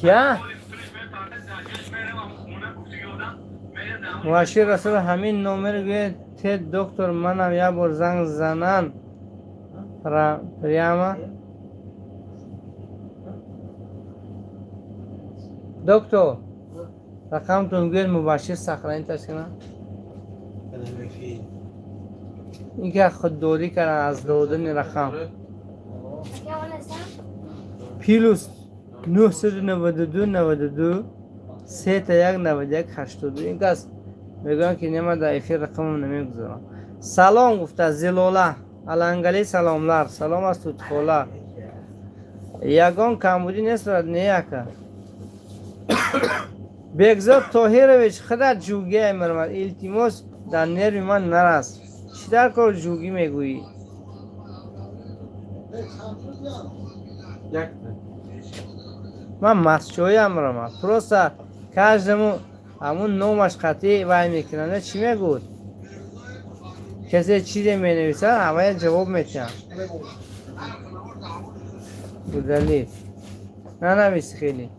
Кия? Мубашир Расул ҳамин номер гӯяд те доктор манам як бор занг занан прямо доктор рақамтон гӯяд Мубашир сахранӣ ташкина ин ки худдорӣ кардан аз додани рақам плюс 992 92 3 تا 1 91 82 این کس میگن که نما در افیر رقمم نمیگذارم. سلام گفته زلاله الانگلی سلامlar سلام از توتخولا یگان کمبودی نیست نیاکه بگذار طاهرویچ خدا جوگی ایمرمد التماس در نرمی من نرس چی در کار جوگی میگویی من مسچوی امرم پروسا каждому همون نومش قطعی وای میکنه چی میگود کسی چیزی مینویسه همه جواب میتن بودلی نه نویس خیلی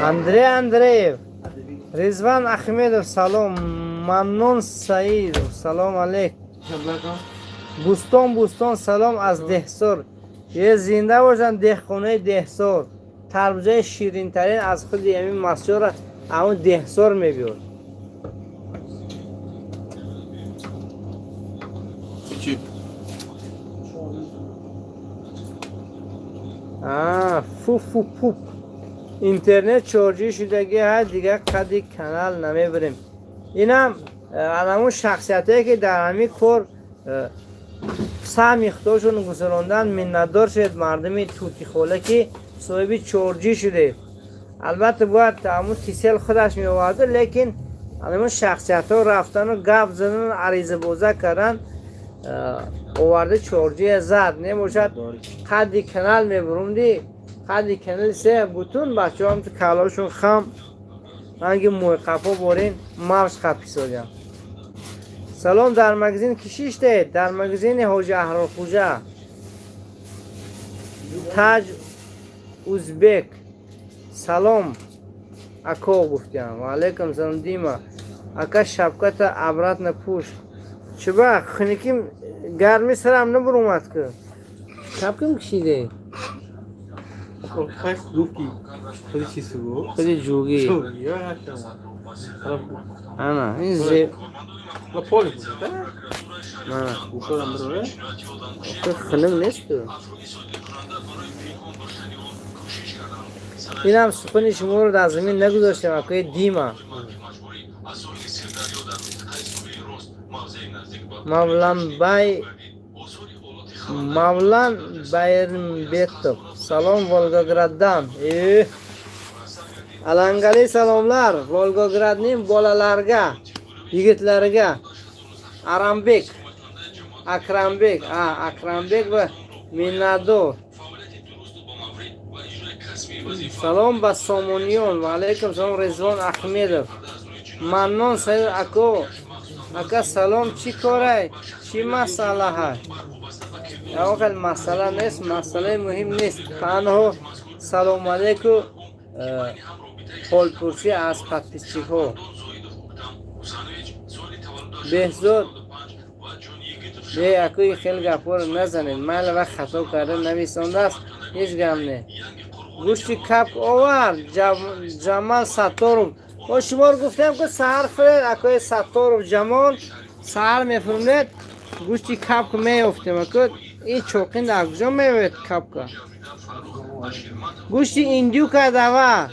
اندریف رضوان احمدov سلام ممنون سعید سلام علیک بوستان سلام از دهسور یه زنده باشن دهخونه دهسور تربوزه شیرین ترین از خود یمین مسجور همون دهسور میبیاد چی؟ فو اینترنت چارجی شدگی ها دیگه قدی کانال نمیبریم. اینم همون شخصیتی که در همین کار سمیختاشون گذراندن منتدار شد مردمی توتی خوله که صاحب چارجی شده. البته باید همون تیسل خودش می آورده، لیکن همون شخصیت ها رفتن و گپ زدن عریضه بوزه کردن آورده چارجی زد. نباشد قدی کانال میبروندی قدی کانال سه بوتون بچه هم تو کلاشون خم هنگی موقفا بارین موش خپی سادیم. سلام در مگزین کشیشته در مگزین حاج احرار خوجه تاج ازبک. سلام اکا گفتیم و علیکم سلام دیما اکا شبکت عبرت نپوش چبا خنکیم گرمی سرم نبرومد که شبکم کشیده خیلی دوکی خیلی چیزی بود خیلی جوگی یا هستم انا این زیر ما پولی بود نه بخورم بروه خنک نیست که این هم سخن شما رو در زمین نگذاشتم اکای دیما Mavlan Bayırmbetov. Salom Volgograddan. Alangali salomlar Volgogradning bolalarga, yigitlariga. Arambek, Akrambek, Akrambek va Minnador. Salom ba Somoniyon va alaykum salom Rizvon Ahmedov. Mannon Said ako. Aka salom chi koray? Chi masala hai? اول مسئله نیست، مسئله مهم نیست. تنها سلام علیکم حال پرسی از پادپیسچی ها. بهزاد به اکوی خیلی گپور نزنید. من وقت خطا کرده نویسنده است هیچ گم نه. گوشتی کپ آور جمال ستارم با شما رو گفتم که سهر فرد اکوی ستارم جمال سهر میفرمید گوشتی کپ میافتم که این چوقین در کجا میوید کپ که گوشتی ایندیو که دوا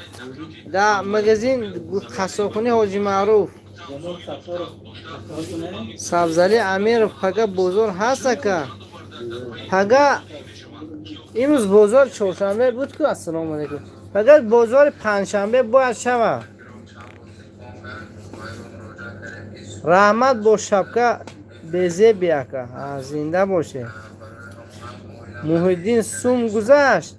در مگزین خساخونی حاجی معروف سبزلی امیر پگه بزرگ هست که پگه امروز بازار چهارشنبه بود که السلام علیکم پگه بازار پنجشنبه باید شوه رحمت با شبکه بیزه بیا که زنده باشه محیدین سوم گذشت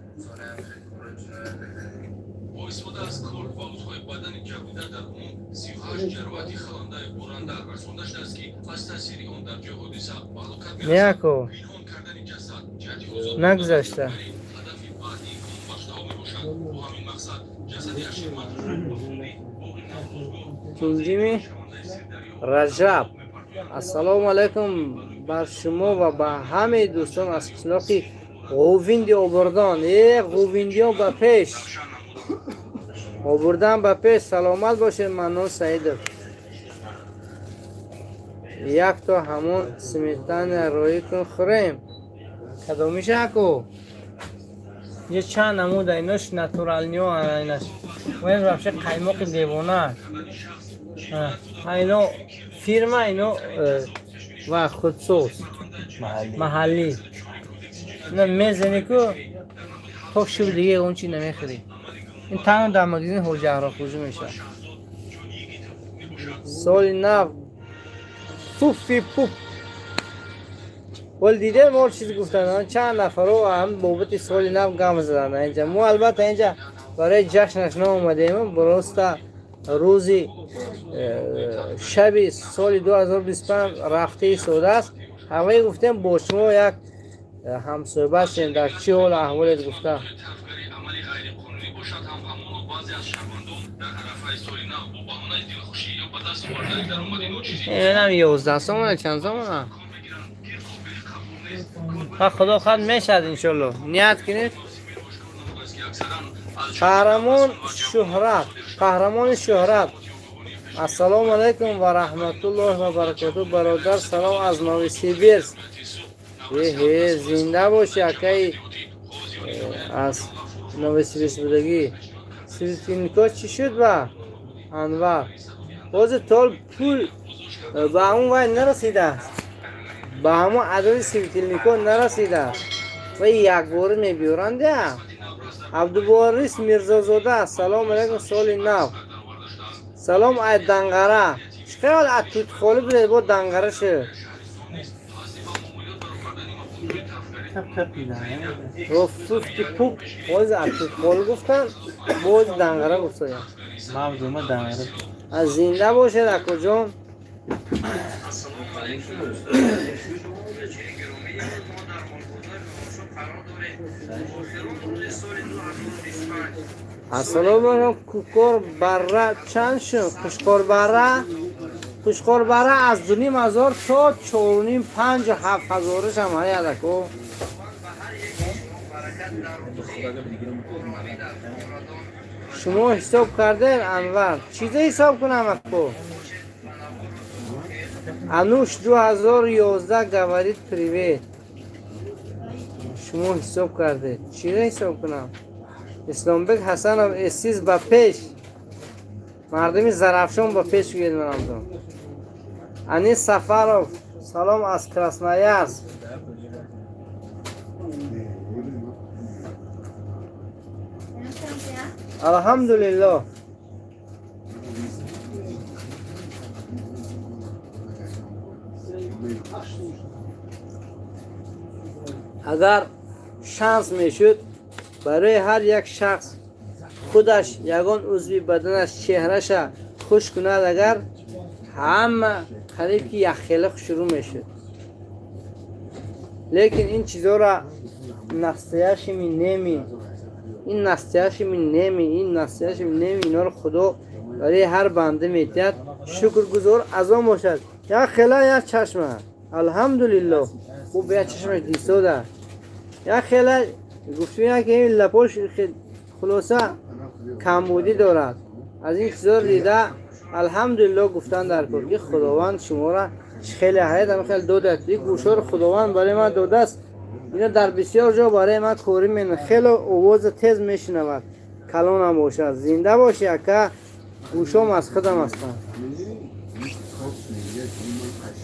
نیاکو نگذشته چونجیمی رجب السلام علیکم بر شما و به همه دوستان از قسمتی غوویندی آوردن غوویندی ها به پیش آوردن به پیش سلامت باشه منون سعیدم یک تا همون سمیتن روی کن خوریم کدومیشه اکو یه چند نمود ایناش نتورال نیو ایناش و این روشه قیمق دیوانه اینو فیرما اینو و خودسوز محلی نه میزنی که تو شب دیگه اون چی نمیخری این تنها در مگزین حاج احرار خوجه میشه سال نو پوفی پوف ول دیده مور چیز گفتن چند نفر رو هم بابت سال نو گم زدن اینجا ما البته اینجا برای جشنش نامدیم برسته روزی شب سال 2025 رفته سوده است همه گفتیم با شما یک همصحبت شدیم در چی حال احوالت گفتم اینم 11 سامانه چند سامانه خدا خواهد میشد انشالله نیت کنید قهرمان شهرت ассалому алайкум ва раҳматуллоҳи ва баракатуҳ. Бародар салом аз Новосибирск. Зинда боши акаи аз Новосибирск будагӣ. Светильникҳо чӣ шуд ба Анвар? Бози тол пул ба ҳамон вай нарасидааст. Ба ҳамон адади светильникҳо нарасидааст. Вай якбора мебиёранд я. Абдуборис Мирзозода, салому алайкум, соли нав. Салом ай дангара. Чиқайол аз тутхоли билед бо дангара шуд. Рофсуфти пук боз аз тутхоли гуфтан, боз дангара гуфтаям. Мавзума дангара. از زنده باشد اکو جان. السلام علیکم. کوکور بره چند شد؟ خوشخور بره از 2,500 تا 4,500 5 و 7,000 هم هست اکو. شما حساب کردین انور؟ چیزی حساب کنم اکو؟ انوش 2011 گوارید پریوید. شما حساب کردین چیزی حساب کنم؟ اسلامبک حسن اسیز با پیش مردمی زرافشان با پیش گید منم دون. انی سفروف سلام از کراسنایارسک. الحمدلله. اگر شانس میشد برای هر یک شخص خودش یگان عضوی بدنش چهرهش خوش کند، اگر همه قریب که یک خلق شروع میشد. لیکن این چیزا را نستیاش می نمی، این نستیاش می نمی، این نستیاش می نمی، اینا رو خدا برای هر بنده میتید. شکرگزار از آن باشد. یک خلا یک چشمه الحمدلله او به چشمش دیسوده. یک خلا گفتیم که این لپاش خلاصه کمبودی دارد. از این چیزا دیده الحمدلله گفتن در کار که خداوند شما را خیلی حیات خیلی داده. این گوشا رو خداوند برای من داده است. اینا در بسیار جا برای من کاری من خیلی آواز تیز میشنود. کلان هم باشد. زنده باشی که گوشام از خودم هستن.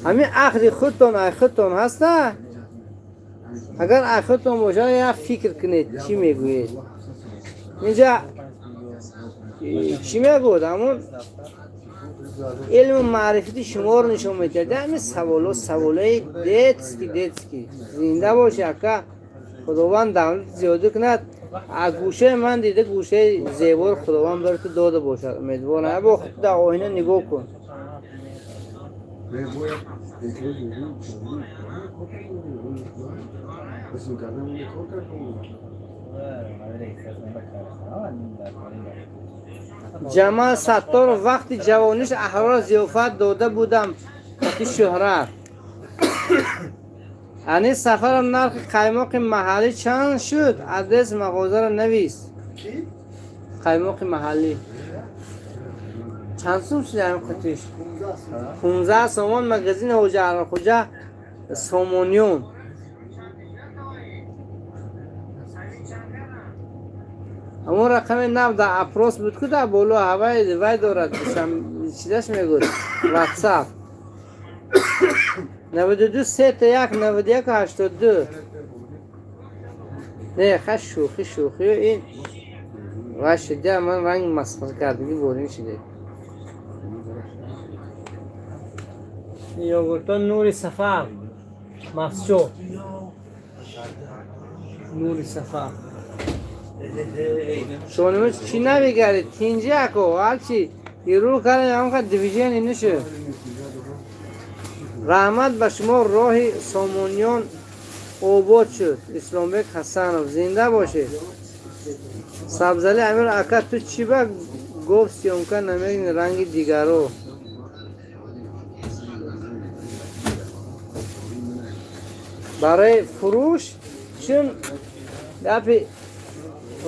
همین عقل خودتون هست نه؟ اگر عقلتون باشه یا فکر کنید چی میگوید. اینجا چی میگوید؟ همون علم معرفتی شما رو نشون میده. همین سوالای دیتسکی زنده باشه که خداوند دولت زیاده کند. از گوشه من دیده گوشه زیبا خداوند برای تو داده باشه. امیدوارم با خود در آینه نگاه کن. جمال ستار وقتی جوانیش احرار ضیافت داده بودم که شهرت. یعنی سفرم نرخ قیماق محلی چند شد؟ آدرس مغازه را نویس. قیماق محلی چند سوم شد این قطعش؟ 15 سومان. مگزین حجر خوجه سومونیون. همون رقم نو در اپروس بود که در بولو هوای وای دارد. چیزش میگود واتساپ 92 3 تا 1 91 82. نه خش شوخی این و شده من رنگ مسخره کردگی بورین شده. یوگورتون نوری سفر مفسو نوری سفر شما چی نمیگرید تینجی اکو هرچی یه رو کردن همون که دیویژن اینه شد. رحمت به شما راه سامونیان آباد شد. اسلامبک حسنов زنده باشه. سبزلی امیر اکا تو چی با گفت سیونکا نمیگین رنگ دیگرو. برای فروش چون دفعه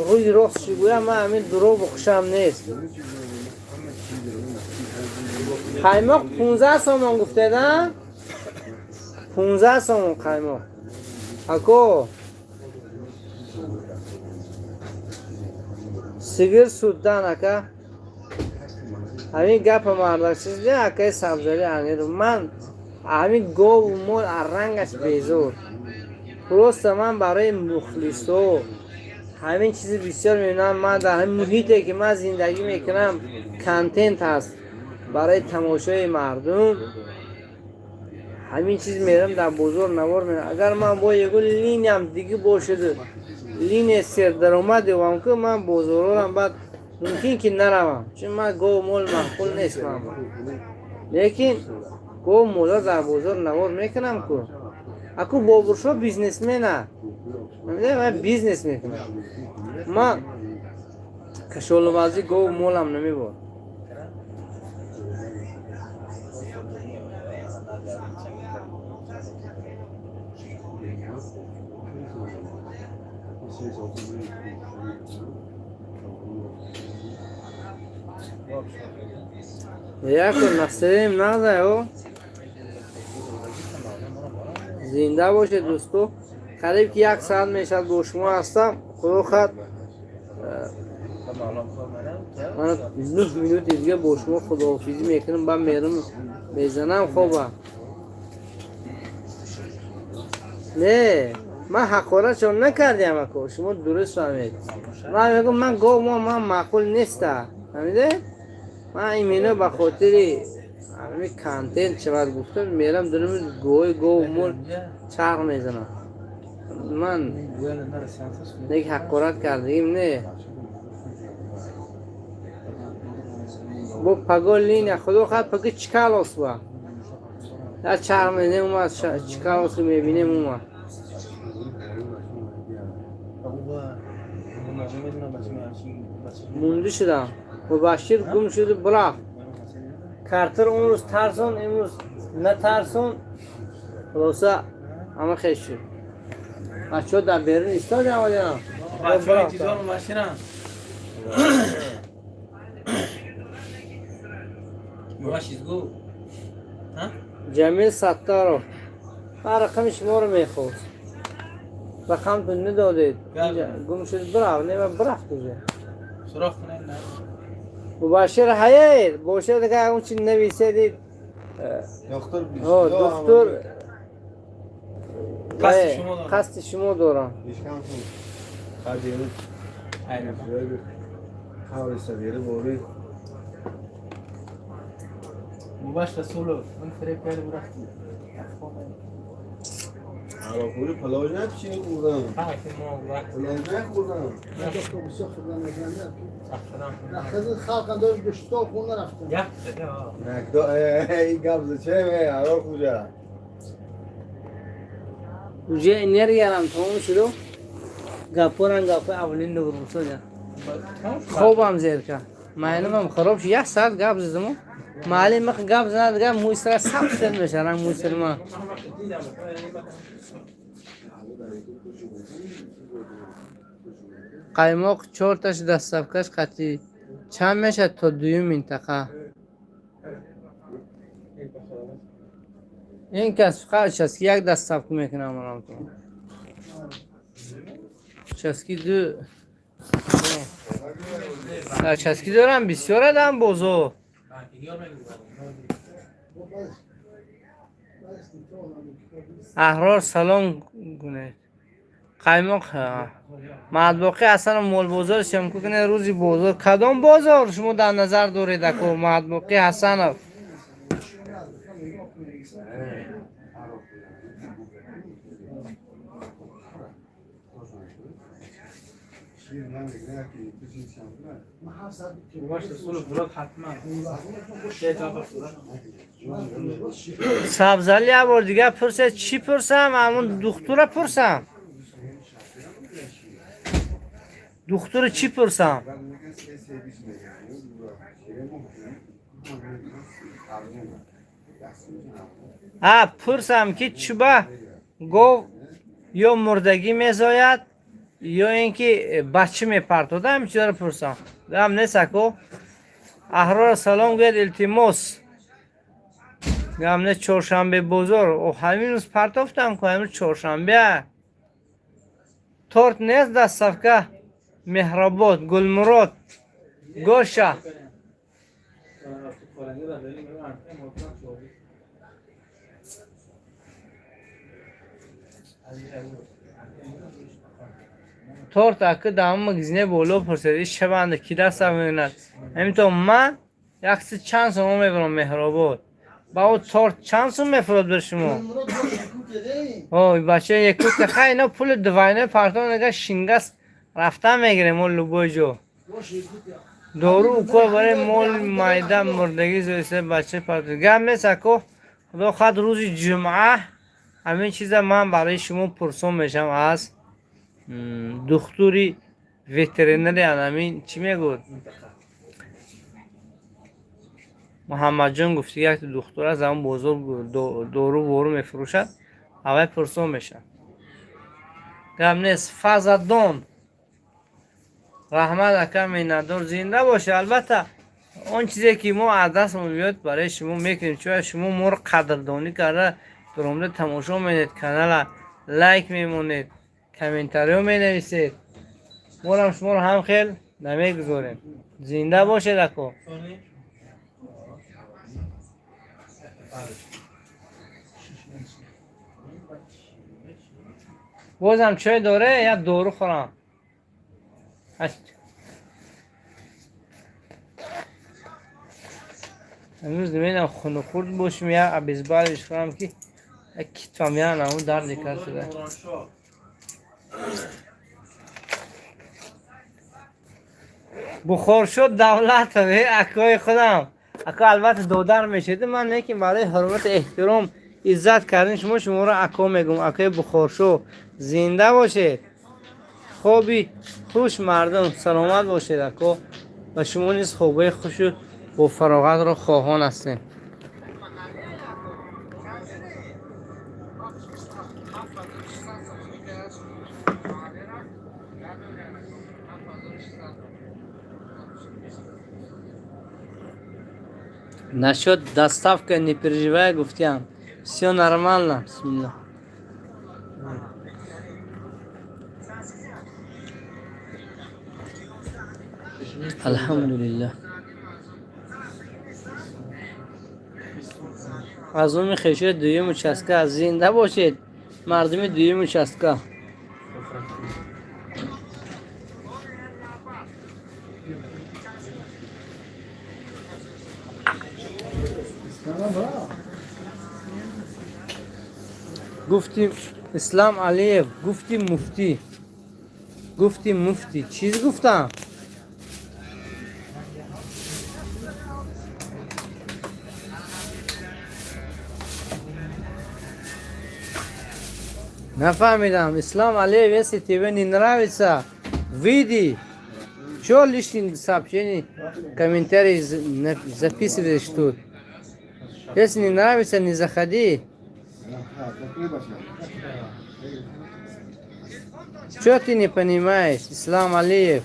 روی راست شگویم من همین دروغ خوشم نیست. قایماق 15 سومون گفته ده 15 سومون قایماق اکو سیگر سودان اکا همین گپ مردکشیز ده اکای سبزاری آنی رو من همین گو و مول رنگش بیزور پروست من برای مخلصو همین چیزی بسیار میبینم. من در همین محیطی که من زندگی میکنم کانتنت هست برای تماشای مردم. همین چیز میرم در بزرگ نوار میرم. اگر من با یه لینی هم دیگه باشد لین سر درآمد دوام که من بزرگم بعد ممکن که نروم چون من گو مول معقول نیست من لیکن گو مولا در بزرگ نوار میکنم که اکو بابرشو بیزنسمنه من بیزنس میکنم. من کشولوازی گو مولم نمیبور. یک نستریم نده او زنده باشه دوستو. قریب که 1 ساعت میشد با شما هستم. خدا خد من 9 مینوت دیگه با شما خداحافظی میکنم. با میرم میزنم خوبه نه من حقارت چون نکردیم اکو شما درست فهمید. من میگم من گو من معقول نیسته فهمیده. من ایمینو به خاطر همین کانتنت چقدر گفتم میرم دارم گو مول چرخ میزنم. من یک حقارت کردیم نه با پگو لینه خدا خواهد پگو چکال آسوا در چرخ میزنیم اومد چکال آسوا میبینیم اومد مونده شدم مباشر گم شده برافت کارتر اون روز ترسون امروز نه ترسون خلاصه همه خیش شد. بچه ها در بیرون ایستاد آمده هم بچه ها چیزا مباشر هم مباشر گو جمیل ستارو من رقم شما رو میخواست رقم تو ندادید گم شد برافت نه من برافت کجا سراخ کنه نه مباشر حیر باشه دیگه اون چی نویسه دید دکتر قصد شما دارم مباشر رسولو من فریب کرده برختی عراقوری پلاژ نپیچینی خوردم پلاژ نخوردم خیلی خلق انداز بشتا خون نرفتم نکتا ای گبزه چه می عراق کجا کجا اینر یارم تمام شدو گپورن گپ اولین نور بسوجا خوبم زیر که معلومم خراب شد 1 ساعت گپ زدم معلم مخ گپ زد دیگه موسر سب سر میشه رنگ موسر ما قایماق 4 تاش دستافکش قطعی چند میشه تا 2 منطقه این کس خواهش است که 1 دستافک میکنم منم تو چسکی 2 چسکی دارم بسیار آدم بزرگ احرار سلام گونه قایماق مطبوقی اصلا مول بازار شمکو کنه روزی بازار کدام بازار شما در نظر دارید اکو مطبوقی حسنف سبزلی یه بار دیگه پرسه چی پرسم همون دکتر پرسم دکتر چی پرسم پرسم که چوبه گفت یا مردگی میزاید یا اینکه بچه میپرتوده همین چیزا رو پرسم هم نیست اکو احرار سلام گوید التماس گمله چهارشنبه بزرگ و همین روز پرتافتم که امروز چهارشنبه تورت نیست در صفکه مهرآباد گلمراد گوشه تورت اکه دام مگزینه بولو پرسیدی شبانده کی دست میگند همینطور من یک سی چند سوم میبرم مهرآباد با او تورت چند سوم میفرد بر شما اوه بچه یک کوت خیلی اینا پول دوینه پرتون نگه شینگست رفتن میگیره مول لوبوی جو دورو اوکو برای مول مایده مردگی زویسته بچه پرتون گم میسه که خدا خود روز جمعه همین چیزا من برای شما پرسون میشم از دکتری وترینری همین چی میگود محمد جان گفتی یک دکتر از همون بزرگ دورو بورو میفروشد اول پرسون میشن گم نیست فزدون رحمت اکم میندار زنده باشه. البته اون چیزی که ما از دستمون بیاد برای شما میکنیم چون شما ما رو قدردانی کرده درامده تماشا میدید کانال لایک میمونید کامنتاریو مینویسید ما هم شما رو هم خیلی نمیگذاریم. زنده باشه دکو بازم چای داره یا دورو خورم امروز نمیدونم خونه خورد باشم یا عبیزبالش کنم که یک کتفم یا نمون درد کرد شده. بخور شد دولت به اکای خودم اکا البته دودر میشده من نیکیم برای حرمت احترام عزت کردن شما رو اکا میگم اکای بخور شد زنده باشید خوبی خوش مردم سلامت باشید اکا و شما نیز خوبی خوش و فراغت رو خواهان هستیم. Насчет доставка не переживай, Гуфтян. Все нормально. Бисмилlah. Alhamdulillah. از اون خیشه دویم چسکه از زنده باشید مردم دویم چسکه. گفتیم اسلام علیه گفتیم مفتی گفتیم مفتی چیز گفتم нafahmiram. Ислам Алиев, если тебе не нравится, выйди. Чё лишние сообщения, комментарии записываешь тут? Если не нравится, не заходи. Чё ты не понимаешь, Ислам Алиев?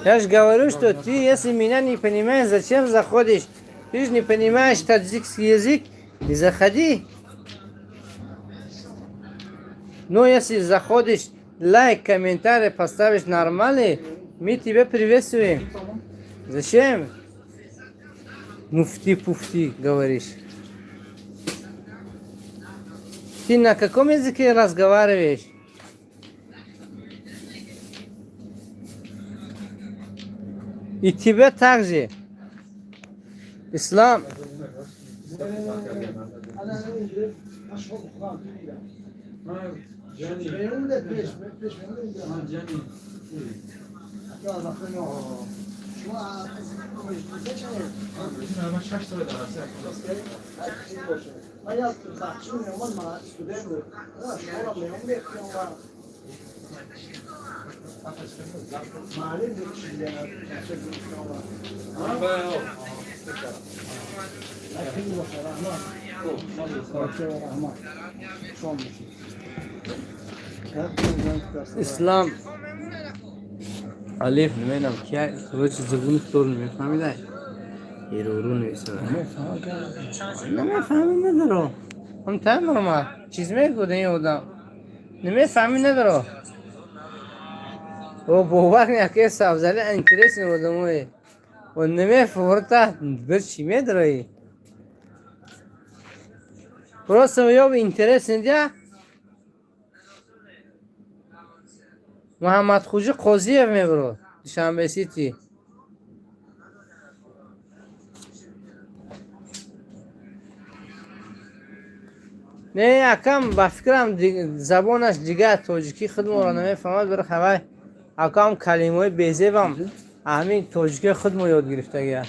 Я же говорю, что ты, если меня не понимаешь, зачем заходишь? Ты же не понимаешь таджикский язык, не заходи. Но если заходишь, лайк, комментарий поставишь нормальный, мы тебя приветствуем. Зачем? Муфти-пуфти говоришь. Ты на каком языке разговариваешь? И тебя также. Ислам. اسلام الف نمیدونم که روش زبون طول میفهمیده رو نویسم نمیفهمی ندارم هم تایم نرمال چیز میگوده این بودم نمیفهمی ندارم و باور نکه سبزلی انترس نبودم و نمیفهمتا بر چی میداری Просто я бы интересен dia محمد خوجی قاضی‌اف میبرو شنبه سیتی نه یکم با فکرم زبانش دیگه تاجیکی خود ما را نمیفهمد برای خبر یکم کلمه‌های بیزیبم همین تاجیکی خود ما یاد گرفته گیه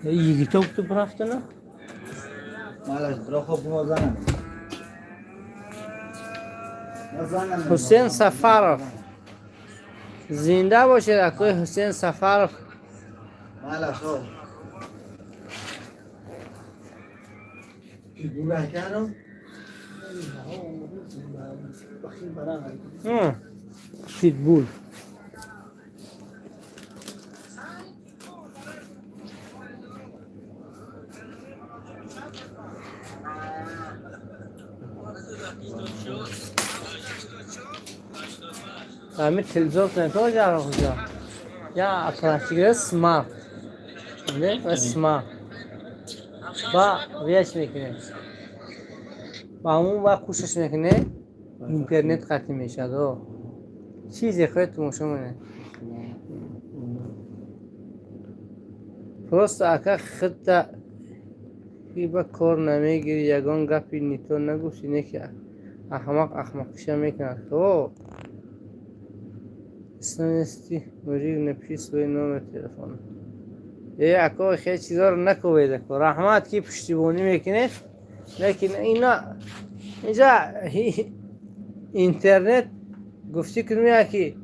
یکی تو برفته نه؟ مالش برا خوب مزنم حسین سفارов زنده باشید اکوی حسین سفارov مالش خوب پیگو نکنم فیتبول همین تلویزیون کنترل جارو خوزا یا پلاستیک سمارت نه سمارت با ویش میکنه با همون با خوشش میکنه اینترنت قطع میشه دو چیزی خواهد تو مشونه پروست اکا خطا ای با کار نمیگیری یگان گپی نیتو نگوشی نکه احمقشا میکنه تو اسنستی مجید نپیس و نام تلفن یه اکا خیلی چیزا رو نکویده که رحمت کی پشتیبانی میکنه لیکن اینا اینجا اینترنت گفتی کنمیه که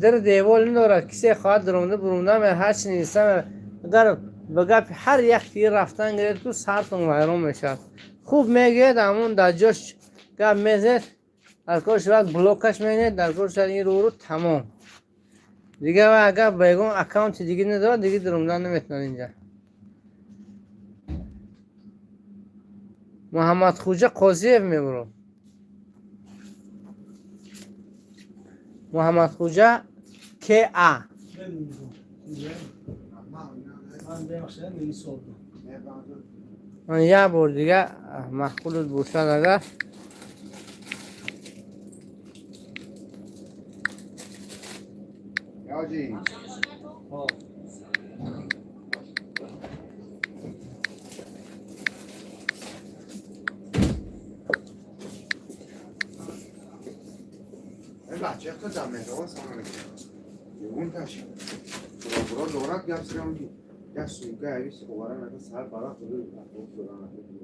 در دیوال نداره کسی خواهد درونده برونده من هر چی نیستم اگر بگه هر یک تیر رفتن گرید تو سرتون ویرون میشد خوب میگه همون در جاش گپ میزد در کارش وقت بلوکش میگه در کارش این رو تمام دیگه و اگر بیگون اکاونت دیگه نداره دیگه دروندن نمیتونن اینجا محمد خوجه قاضی‌اف میبرو محمد خوجه که ا من یه بار دیگه محقولت باشد اگر یاجی بچه اختا جمعه رو سامنه یون تاشی برا دورت گفت سرمونی یا سوگه ایویس خوباره نکه سر برا خودو خوب شدن نکه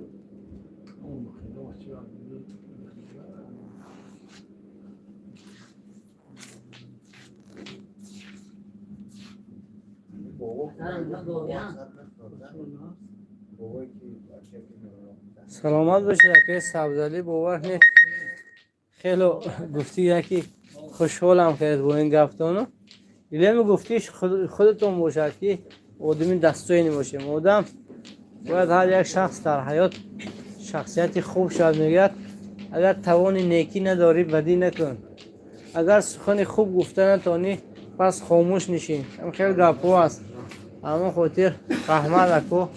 سلامت باشید که سبزلی باور نه خیلی گفتی یکی خوشحالم کرد با این گفتانو ایلم گفتیش خودتون باشد که آدمی دستوی نباشه آدم باید هر یک شخص در حیات شخصیتی خوب شد میگه اگر توان نیکی نداری بدی نکن اگر سخن خوب گفتن نتونی پس خاموش نشین هم خیلی گپو است اما خاطر رحمت اکو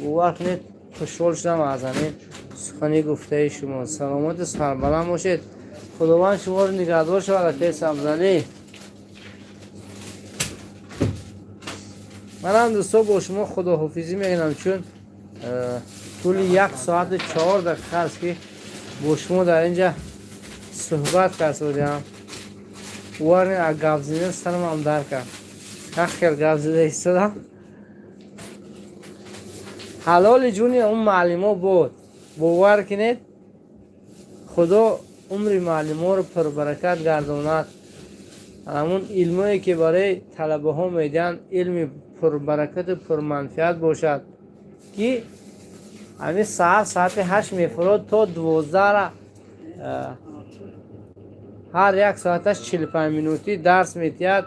باور کنید خوشحال شدم از همین سخنی گفته شما سلامت سربلند باشید خداوند شما رو نگهدار شود که سبزلی من هم دوستا با شما خداحافظی میگم چون طول 1 ساعت 4 دقیقه است که با شما در اینجا صحبت کردم وارن از گپ زدن سرم هم در کرد خیلی گپ زده ایستادم حلال جونی اون معلم بود باور کنید خدا عمر معلم رو پر برکت گرداند همون علمی که برای طلبه ها میدن علم پر برکت پر منفعت باشد که همین ساعت 8 میفراد تا 12 هر یک ساعتش 45 مینوتی درس میتید،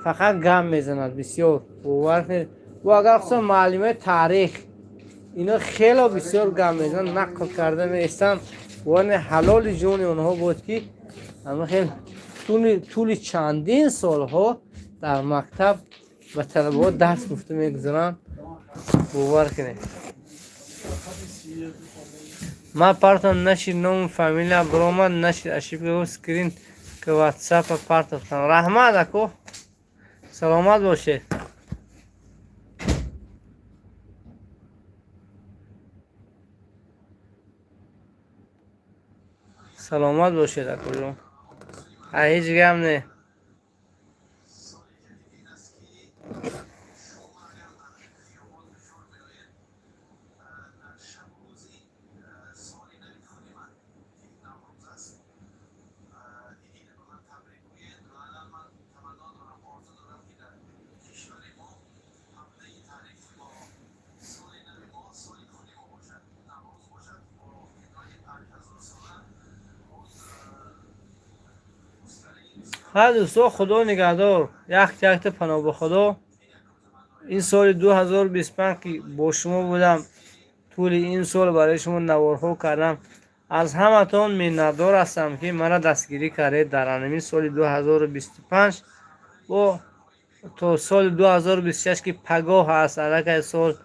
فقط گم میزند. بسیار باور کنید. و اگر خصوصا معلم تاریخ اینا خیلی بسیار گم میزنن، نقل کرده میستن. وان حلال جون اونها بود که اما خیلی طول چندین سالها در مکتب به طلبات درس گفته میگذارن. باور کنید. ما پارتون نشید نام فامیلیا برامد نشید اشیب که سکرین که واتساپ پارتون کنم. رحمت اکو سلامت باشید. سلامت باشید اکو جون. هیچ گم نه. ها دوستو خدا نگهدار. یک پناه به خدا. این سال 2025 که با شما بودم، طول این سال برای شما نوارها کردم. از همتون منتدار هستم که مرا دستگیری کردید در همین سال 2025 و تا سال 2026 که پگاه هست. الان سال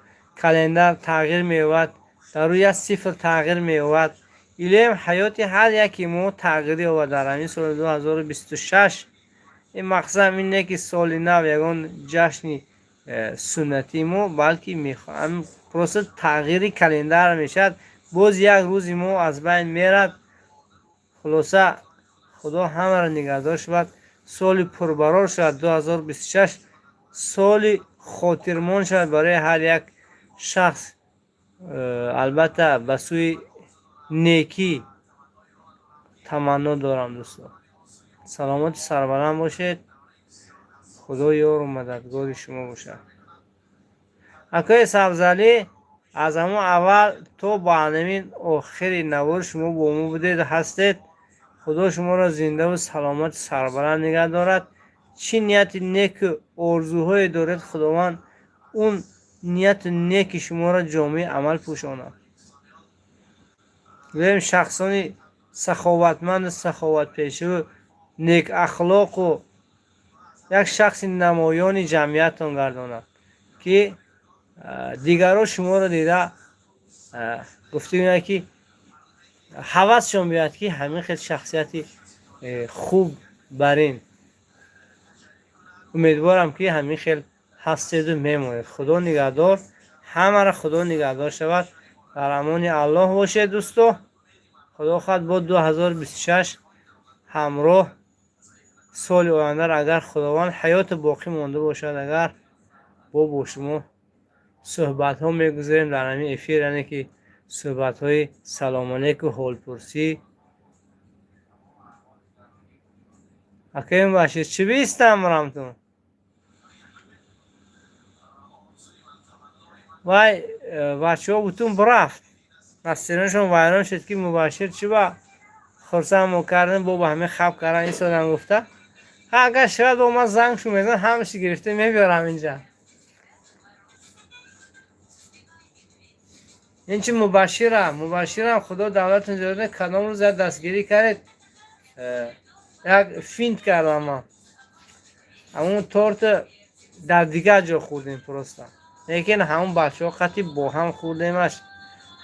کلندر تغییر می‌یابد، در روی صفر تغییر می‌یابد. ایلم حیات هر یکی ما تغییری یابد. در همین سال 2026 این مقصد اینه که سال نو یگان جشن سنتی ما بلکه میخوام پروسه تغییری کلندر میشد. باز یک روزی ما از بین میرد. خلاصه خدا همه را نگهدار شود. سال پربرار شد 2026. سال خاطرمان شد برای هر یک شخص. البته به سوی نیکی تمنا دارم دوستان. سلامت سربلند باشید. خدا یار و مددگار شما باشد. اکای سبزعلی از همون اول تو با همین آخری نوار شما با ما بودید هستید. خدا شما را زنده و سلامت سربلند نگه دارد. چی نیت نیک آرزوهای دارد خداوند اون نیت نیک شما را جامعه عمل پوشاند. ویم شخصانی سخاوتمند سخاوت پیشه و نیک اخلاق و یک شخص نمایان جمعیتان گرداند که دیگران شما را دیده گفتیم که هوسشون بیاد که همین خیلی شخصیتی خوب برین. امیدوارم که همین خیلی هستید و میمونید. خدا نگهدار. همه را خدا نگهدار شود. در امان الله باشید دوستو. خدا خواهد با 2026 همراه سال آینده اگر خداوند حیات باقی مانده باشد، اگر با شما صحبت ها میگذاریم در همین افیر، یعنی که صحبت های سلام علیکم و حال پرسی. حکیم باشید. چی بیستم برامتون؟ وای بچه ها بودتون برفت نستیرانشون ویران شد که مباشر چی با خورسه مو کردن با همه خواب کردن. این سادم گفته اگر شاید با ما زنگ شو میزن همشی گرفته میبیارم اینجا. این چی مباشرم خدا دولتون جاده کدام روز دستگیری کرد. یک فینت کردم ما همون تورت در دیگه جا خوردیم پرستا، لیکن همون بچه ها خطی با هم خوردیمش.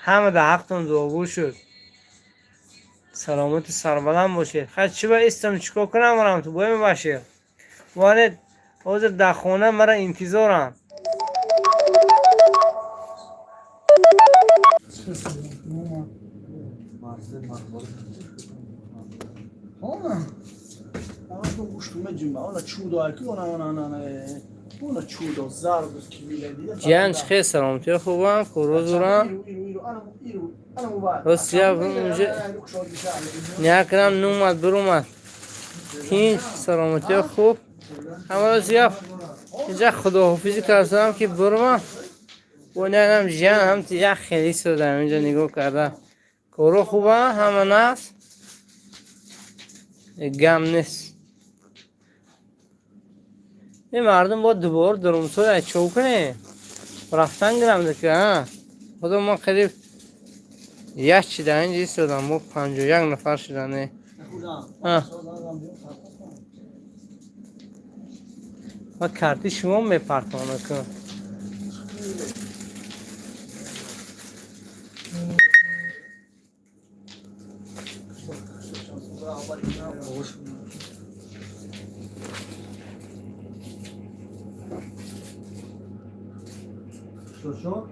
همه در حقتون دعاگو شد. سلامت سربلند باشید. خیلی چی باید استم چکا کنم برم تو باید باشید. وارد حاضر در خونه مرا انتظارم. تو گوشتومه جنبه اونا چودا اکی اونا چودا زرد که میلدیده جان خیلی سلامتی خوبم کروز برم راست جاب اونجا نیاکرم نومد برومد هیچ سلامتی خوب همه را زیاد اینجا خداحافظی کردم که بروم و نگم جان هم تیجا خیلی سودم اینجا نگاه کرده کارو خوبه همه نست گم نیست. این مردم با دوبار درمسو را چو کنه رفتن گرم که ها خدا ما قریب یک چی در اینجا ایستادم با 51 نفر شدنه. و کارتی شما میپرتانه کن. شو؟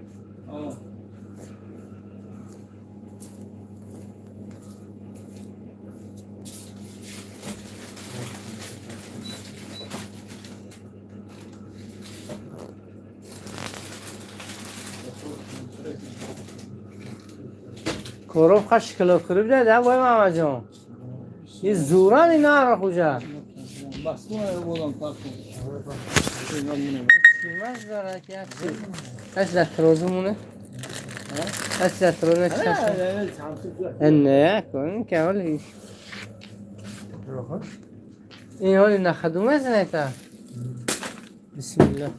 کروب خش کلو کروب ده وای ماما جان. این زوران اینا را خوجا. بس اون رو بودم پاک چیمش داره که اش در ترازمونه؟ اش در ترازمونه چه؟ نه کن که حالی این حالی نخدومه زنه تا بسم الله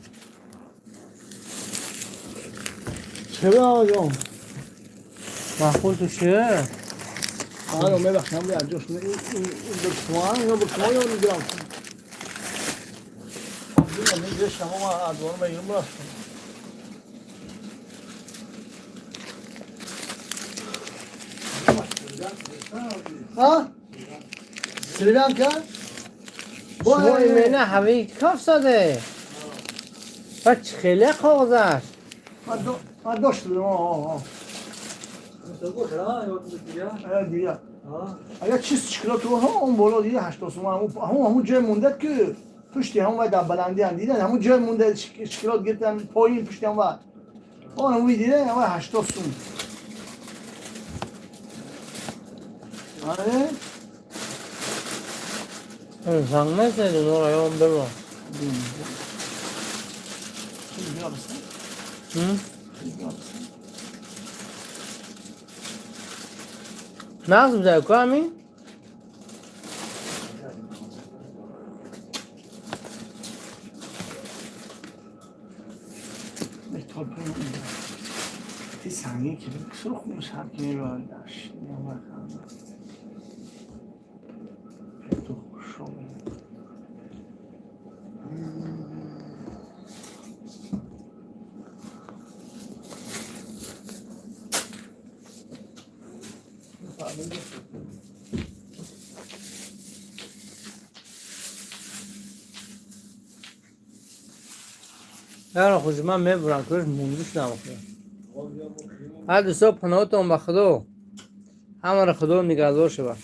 چرا آجام؟ محفول تو شه؟ آره میبخشم بیاد جوش این بکشوان یا بکشوان یا میگرم دیگه میگه شما ما ادوار میگیرم برستم ها؟ سریلانکا؟ شما این مینه هوی کف ساده بچه خیلی کاغذش من داشت دارم آه دیگه اگر چیز چکلا تو اون بالا دیگه 80 تومن همون جای مونده که پشتی همون در بلندی هم دیدن همون جای مونده چکلات گرفتن پایین پشتی هم ور همون دیدن همون 80 تومن آره زنگ نزده اون را هم ببرم مغز بزرگ که همین؟ مهتال پایین تی سنگی که سرخ موسر که میبرن داشت نیامه خانده تو خوش رو یارو خوش من میبرم کارش موندوش نماخته هر دو صبح پناهتون با خدا همه را خدا نگهدار شود